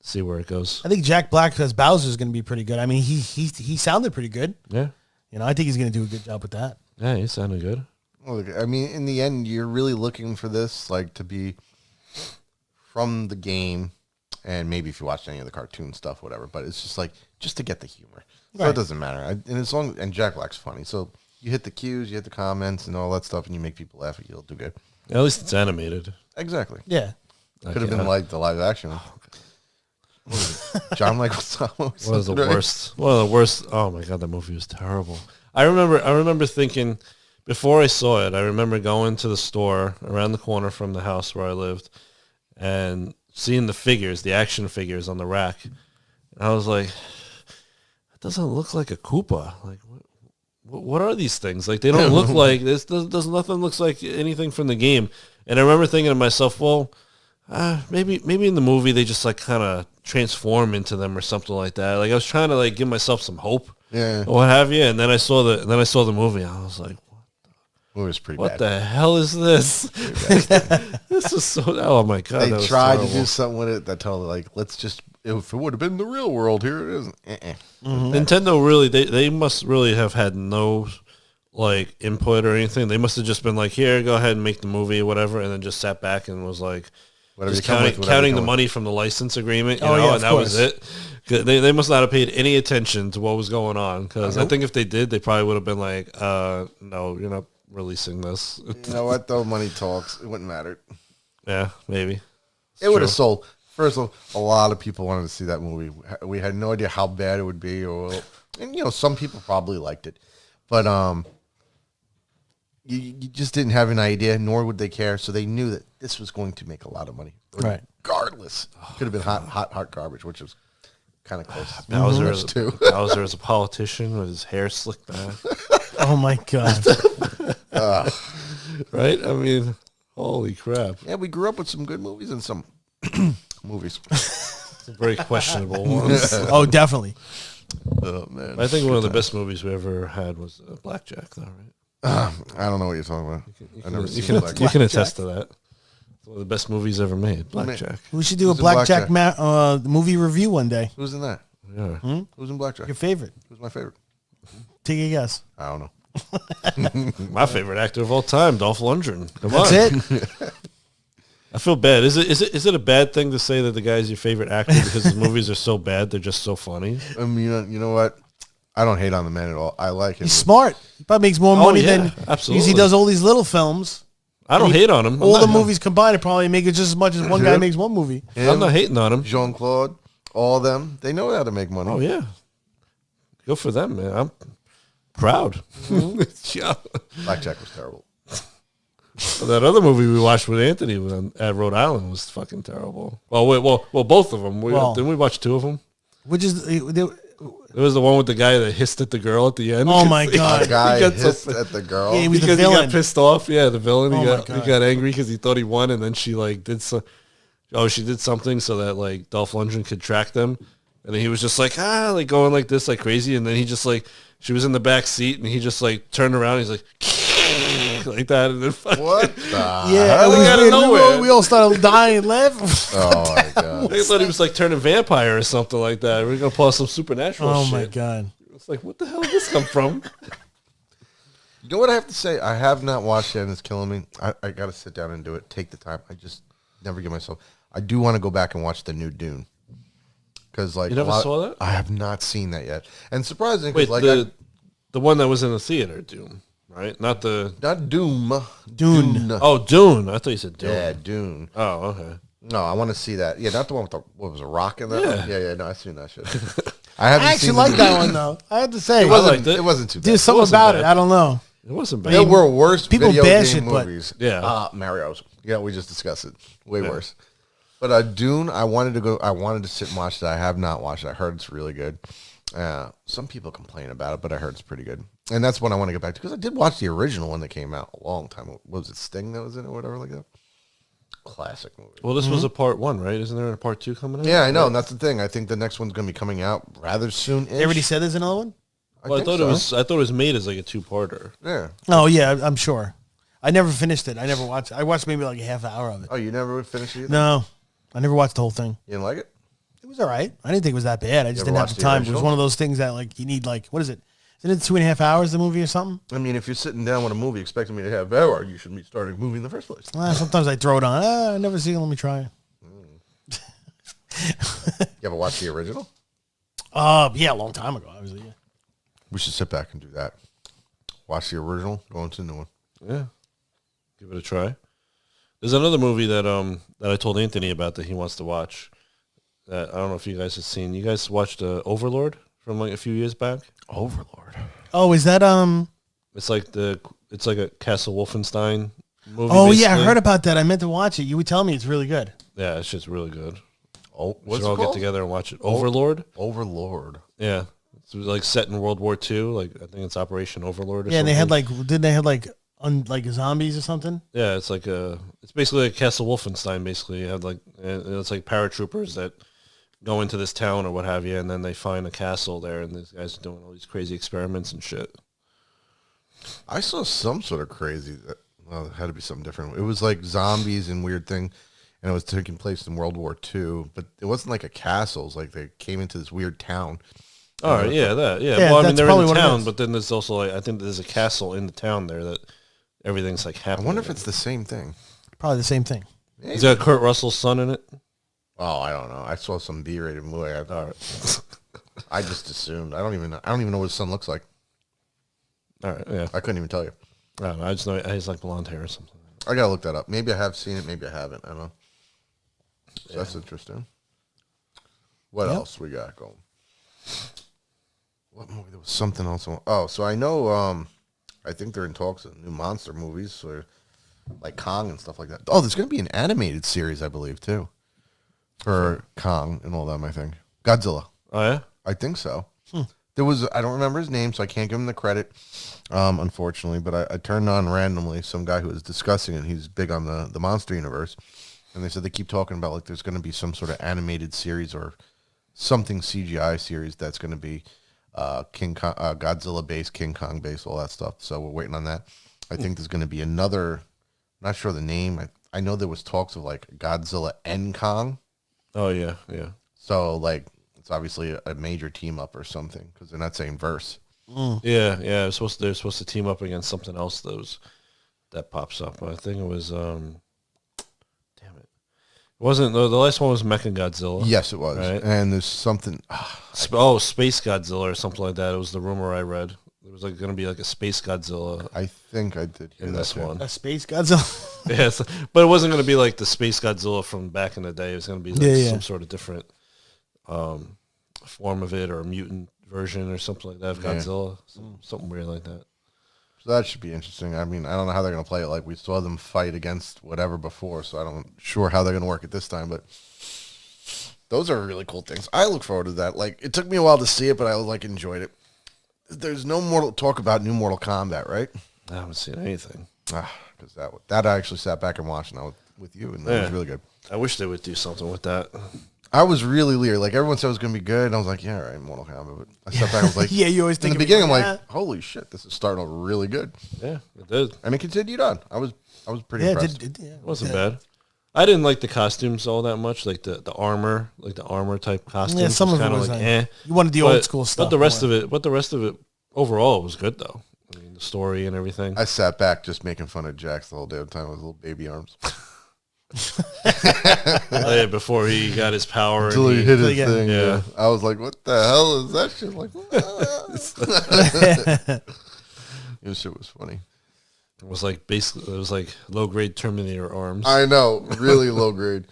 see where it goes. I think Jack Black as Bowser is going to be pretty good. I mean, he sounded pretty good. Yeah. You know, I think he's going to do a good job with that. Yeah, he sounded good. Well, I mean, in the end, you're really looking for this, like, to be from the game, and maybe if you watched any of the cartoon stuff, whatever, but it's just like, just to get the humor. So it doesn't matter. And Jack Black's funny. So you hit the cues, you hit the comments and all that stuff, and you make people laugh, you'll do good. At least it's animated. Exactly. Yeah. Could have been like the live action. John Leguizamo. One of the worst. One of the worst. Oh my God, that movie was terrible. I remember thinking, before I saw it, I remember going to the store around the corner from the house where I lived and seeing the figures, the action figures on the rack. And I was like, that doesn't look like a Koopa. Like, what are these things? Like, they don't look like this. Does nothing looks like anything from the game. And I remember thinking to myself, well, maybe in the movie they just like kind of transform into them or something like that. Like, I was trying to like give myself some hope, or what have you. And then I saw the movie. And I was like, it was pretty what bad. the hell is this? This is so. Oh my God! They tried to do something with it that told like, let's just. If it would have been the real world, here it is. Nintendo really, they must really have had no like input or anything. They must have just been like, here, go ahead and make the movie or whatever, and then just sat back and was like, just counting the money from the license agreement, you know, and that was it. They must not have paid any attention to what was going on, because I think if they did, they probably would have been like, no, you're not releasing this. You know what, though? Money talks. It wouldn't matter. Yeah, maybe. It would have sold. First of all, a lot of people wanted to see that movie. We had no idea how bad it would be, and you know, some people probably liked it, but you just didn't have an idea, nor would they care. So they knew that this was going to make a lot of money, regardless. Could have been hot garbage, which was kind of close. Bowser as a politician with his hair slicked back. Oh my God! Right? I mean, holy crap! Yeah, we grew up with some good movies and some movies. Some very questionable ones. Oh, definitely. Oh man! I think one of the best movies we ever had was Blackjack, though, right? I don't know what you're talking about. I've never seen Blackjack. You can attest to that. It's one of the best movies ever made, Blackjack. We should do a Blackjack movie review one day. Who's in that? Yeah. Who's in Blackjack? Your favorite? Who's my favorite? Take a guess. I don't know. My favorite actor of all time, Dolph Lundgren. Come on. That's it. I feel bad. Is it a bad thing to say that the guy's your favorite actor because his movies are so bad, they're just so funny? You know what? I don't hate on the man at all. I like him. He's smart. He probably makes more money than absolutely. Because he does all these little films. I don't hate on him. All the movies combined probably make it just as much as one guy makes one movie. I'm not hating on him. Jean-Claude, all of them, they know how to make money. Oh yeah, go for them, man. I'm proud. Yeah. Blackjack was terrible. That other movie we watched with Anthony at Rhode Island was fucking terrible. Well, both of them. Didn't we watch two of them? Which is it was the one with the guy that hissed at the girl at the end. Oh my God! The guy hissed at the girl. Yeah, he was because the villain. He got pissed off. Yeah, the villain. Oh He got angry because he thought he won, and then she like did so. Oh, she did something so that like Dolph Lundgren could track them, and then he was just like like going like this like crazy, and then he just like she was in the back seat, and he just like turned around. And he's like, like that, and then What? Yeah, we all started dying and laughing. Oh my god! They thought he was like turning vampire or something like that. We're gonna pull some supernatural. Oh shit. my god! It's like, what the hell did this come from? You know what I have to say? I have not watched it, and it's killing me. I got to sit down and do it. Take the time. I just never give myself. I do want to go back and watch the new Dune. Because like you never saw that? I have not seen that yet. And surprisingly, wait, like the one that was in the theater, Doom, right? Not Doom. Dune. Oh, Dune. I thought you said Dune. Yeah, Dune. Oh, okay. No, I want to see that. Yeah, not the one with the what was a rock in there. Yeah. No, I've seen that shit. I actually like that one though. I have to say, it wasn't too bad. There's something about it. I don't know. It wasn't bad. There were worse people video bash game it, but movies. Yeah. Mario's. Yeah, we just discussed it. Way worse. But Dune, I wanted to sit and watch that. I have not watched it. I heard it's really good. Some people complain about it, but I heard it's pretty good. And that's what I want to get back to, because I did watch the original one that came out a long time. What was it, Sting that was in it or whatever like that? Classic movie. Well, this was a part 1, right? Isn't there a part 2 coming out? Yeah, I know. And that's the thing. I think the next one's going to be coming out rather soon. they already said there's another one. I thought it was made as like a 2-parter. Yeah. Oh yeah, I'm sure. I never finished it. I never watched it. I watched maybe like a half hour of it. Oh, you never finished it either? No, I never watched the whole thing. You didn't like it? It was all right. I didn't think it was that bad. I just You didn't ever have the watched the time. It was original? one of those things that like you need like, what is it? Isn't it 2.5 hours, the movie or something? I mean, if you're sitting down with a movie expecting me to have hour, you should be starting a movie in the first place. Sometimes I throw it on. I never see it. Let me try it. You ever watch the original? Yeah, a long time ago, obviously. Yeah. We should sit back and do that. Watch the original, go into the new one. Yeah. Give it a try. There's another movie that that I told Anthony about that he wants to watch. That I don't know if you guys have seen. You guys watched Overlord from like a few years back? Overlord. Oh, is that It's like a Castle Wolfenstein movie. Oh basically. yeah, I heard about that. I meant to watch it. You would tell me it's really good. Yeah, it's just really good. Oh, We should all get together and watch it. Overlord. Overlord. Yeah, it's like set in World War II. Like I think it's Operation Overlord. Or Yeah, and something. they had like zombies or something? Yeah, it's basically like Castle Wolfenstein. Basically, you have it's like paratroopers that go into this town or what have you, and then they find a castle there, and these guys are doing all these crazy experiments and shit. I saw some sort of crazy. Well, it had to be something different. It was like zombies and weird thing, and it was taking place in World War II. But it wasn't like a castle. It was like they came into this weird town. All right, yeah, that, yeah. Yeah, Well, I mean, that's they're in probably the what it town, is. but then there's also like I think there's a castle in the town there that everything's like I happening. wonder if it's the same thing. Probably the same thing. Is that Kurt Russell's son in it? Oh, I don't know. I saw some B-rated movie. All right, I just assumed. I don't even know what his son looks like. all right, yeah. I couldn't even tell you. I don't know. I just know he has like blonde hair or something. I gotta look that up. Maybe I have seen it. Maybe I haven't. I don't know. So that's interesting. What else we got going? What movie? There was something else. Oh, so I know. I think they're in talks of new monster movies, or like Kong and stuff like that. Oh, there's going to be an animated series, I believe, too, for Kong and all them. I think Godzilla. Oh yeah. I think so. There was, I don't remember his name, so I can't give him the credit, unfortunately, but I turned on randomly some guy who was discussing it. He's big on the monster universe, and they said they keep talking about like there's going to be some sort of animated series or something CGI series that's going to be Godzilla based, King Kong based, all that stuff. So we're waiting on that. I think there's going to be another, not sure the name. I know there was talks of like Godzilla and Kong. Oh yeah, yeah. So like, it's obviously a major team up or something because they're not saying verse. Yeah. They're supposed to team up against something else that pops up. I think it was damn it. It wasn't the last one was Mechagodzilla. Yes, it was. Right? And there's something. Space Godzilla or something like that. It was the rumor I read. There was like going to be like a Space Godzilla I think I did hear in that this too. one. A space Godzilla. Yes, but it wasn't going to be like the Space Godzilla from back in the day. It was going to be like some sort of different form of it or a mutant version or something like that of Godzilla. Something weird like that. So that should be interesting. I mean, I don't know how they're going to play it. Like we saw them fight against whatever before, so I don't sure how they're going to work it this time. But those are really cool things. I look forward to that. Like it took me a while to see it, but I like enjoyed it. There's no talk about new Mortal Kombat, right? I haven't seen anything. Because that I actually sat back and watched now with you, and that was really good. I wish they would do something with that. I was really leery. Like, everyone said it was going to be good, and I was like, yeah, all right, Mortal Kombat. But I stepped back, I was like, yeah, you always think in the beginning, I'm like, holy shit, this is starting off really good. Yeah, it did. And it continued on. I was pretty impressed. It wasn't bad. I didn't like the costumes all that much, like the armor, type costumes. Yeah, some of it was like, you wanted the old school stuff. But the rest of it, overall, was good though. I mean, the story and everything. I sat back just making fun of Jax the whole damn time with his little baby arms. Yeah, before he got his power. Until he hit his thing. Yeah. I was like, what the hell is that shit? Like, this shit was funny. It was like low grade Terminator arms. I know, really low grade.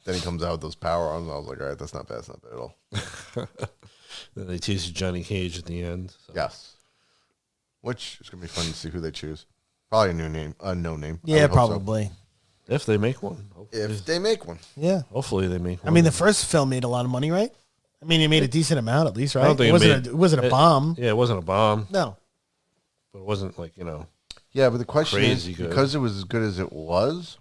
Then he comes out with those power arms. I was like, all right, that's not bad at all. Then they tease you Johnny Cage at the end. So. Yes. Which is gonna be fun to see who they choose. Probably a new name, unknown name. Yeah, probably. So. If they make one. Hopefully. If they make one. Yeah. Hopefully they make one. I mean, the first film made a lot of money, right? I mean, it made a decent amount at least, right? I don't think it wasn't a bomb. Yeah, it wasn't a bomb. No. But it wasn't Yeah, but the question is, good. Because it was as good as it was,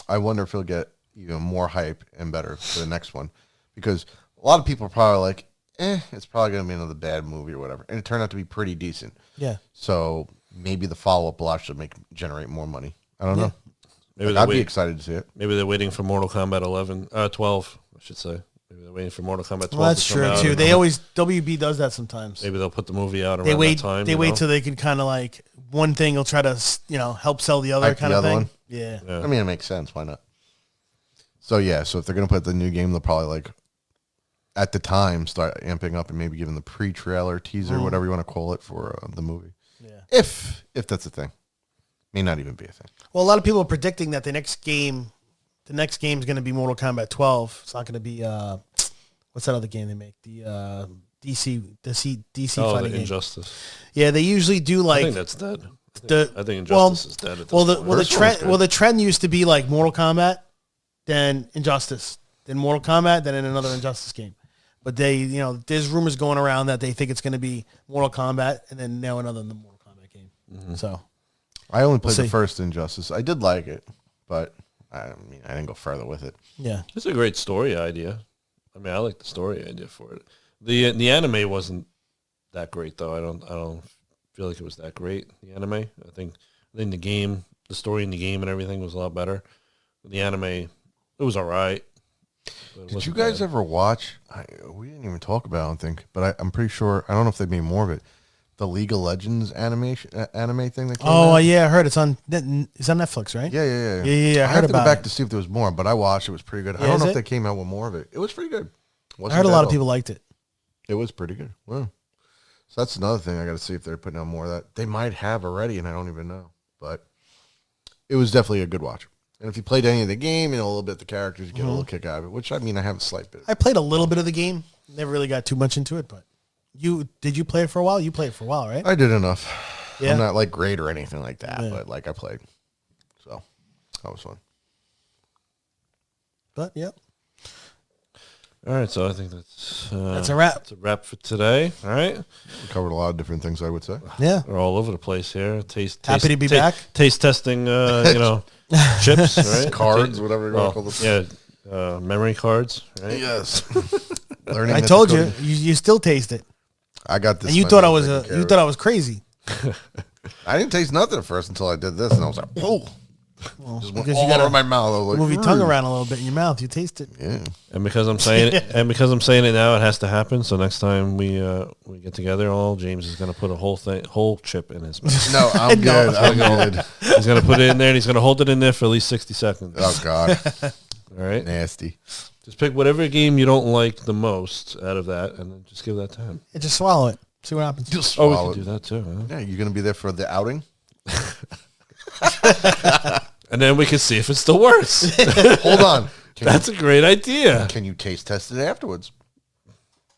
I wonder if it'll get even more hype and better for the next one. Because a lot of people are probably like, it's probably going to be another bad movie or whatever. And it turned out to be pretty decent. Yeah. So maybe the follow-up will actually generate more money. I don't know. Maybe I'd be excited to see it. Maybe they're waiting for Mortal Kombat 12, I should say. Maybe they're waiting for Mortal Kombat 12 Well, that's true, too. They always, WB does that sometimes. Maybe they'll put the movie out around that time. They wait till they can kind of like, one thing will try to, help sell the other kind of thing. One. Yeah. I mean, it makes sense. Why not? So, yeah. So, if they're going to put the new game, they'll probably, like, at the time, start amping up and maybe giving the pre-trailer, teaser, whatever you want to call it, for the movie. Yeah. If that's a thing. May not even be a thing. Well, a lot of people are predicting that the next game is going to be Mortal Kombat 12. It's not going to be, what's that other game they make? The DC fighting game. Injustice. Yeah, they usually do like. I think that's dead. I think Injustice is dead. The trend used to be like Mortal Kombat, then Injustice, then Mortal Kombat, then another Injustice game. But they, there's rumors going around that they think it's going to be Mortal Kombat, and then now another Mortal Kombat game. Mm-hmm. So. I only played the first Injustice. I did like it, but I didn't go further with it. Yeah, it's a great story idea. I mean, I like the story idea for it. The anime wasn't that great though. I don't feel like it was that great. The anime, I think the game, the story in the game and everything was a lot better. The anime, it was all right. Did you guys ever watch? We didn't even talk about it, I don't think, but I'm pretty sure. I don't know if they made more of it. The League of Legends anime thing that came out? Yeah, I heard it's on Netflix, right? Yeah. I heard to go back to see if there was more, but I watched. It was pretty good. I don't know if they came out with more of it. It was pretty good. I heard a lot of people liked it. It was pretty good. Wow. So that's another thing. I got to see if they're putting out more of that. They might have already, and I don't even know. But it was definitely a good watch. And if you played any of the game, a little bit of the characters, you get a little kick out of it, which, I have a slight bit. I played a little bit of the game. Never really got too much into it, but. Did you play it for a while? You played it for a while, right? I did enough. Yeah. I'm not like great or anything like that, but like I played. So that was fun. But yeah. All right, so I think that's a wrap. That's a wrap for today. All right. We covered a lot of different things, I would say. Yeah. We're all over the place here. Happy to be back. Taste testing, chips, right? Cards, whatever you want to call them. Yeah, memory cards, right? Yes. I told you, you still taste it. I got this. And you thought I was crazy. I didn't taste nothing at first until I did this, and I was like, "Whoa!" Just went all over my mouth. I was like, move your tongue around a little bit in your mouth. You taste it. Yeah. And because I'm saying it, now, it has to happen. So next time we get together, James is going to put a whole chip in his mouth. No, I'm good. I'm good. He's going to put it in there, and he's going to hold it in there for at least 60 seconds. Oh God! All right, nasty. Just pick whatever game you don't like the most out of that, and then just give that to him. Yeah, just swallow it. See what happens. Just swallow we can do that too. Huh? Yeah, you're gonna be there for the outing, and then we can see if it still works. Hold on, that's a great idea. Can you taste test it afterwards?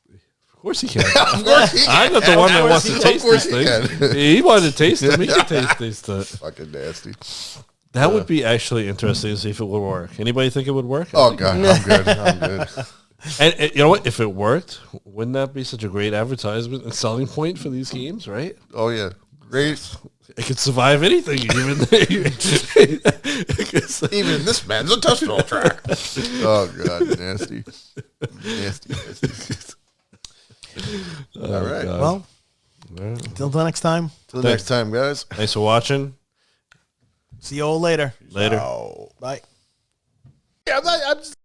Of course he can. Of course he can. I'm not the one that wants to taste this thing. He wanted to taste it. He can taste this. Fucking nasty. That would be actually interesting to see if it would work. Anybody think it would work? Oh, God. I'm good. I'm good. And you know what? If it worked, wouldn't that be such a great advertisement and selling point for these games, right? Oh, yeah. Race. It can survive anything, even this man's a touchdown track. Oh God, nasty. All right. God. Well, until the next time. Till next time, guys. Thanks for watching. See you all later. Later. Bye. Yeah, I'm just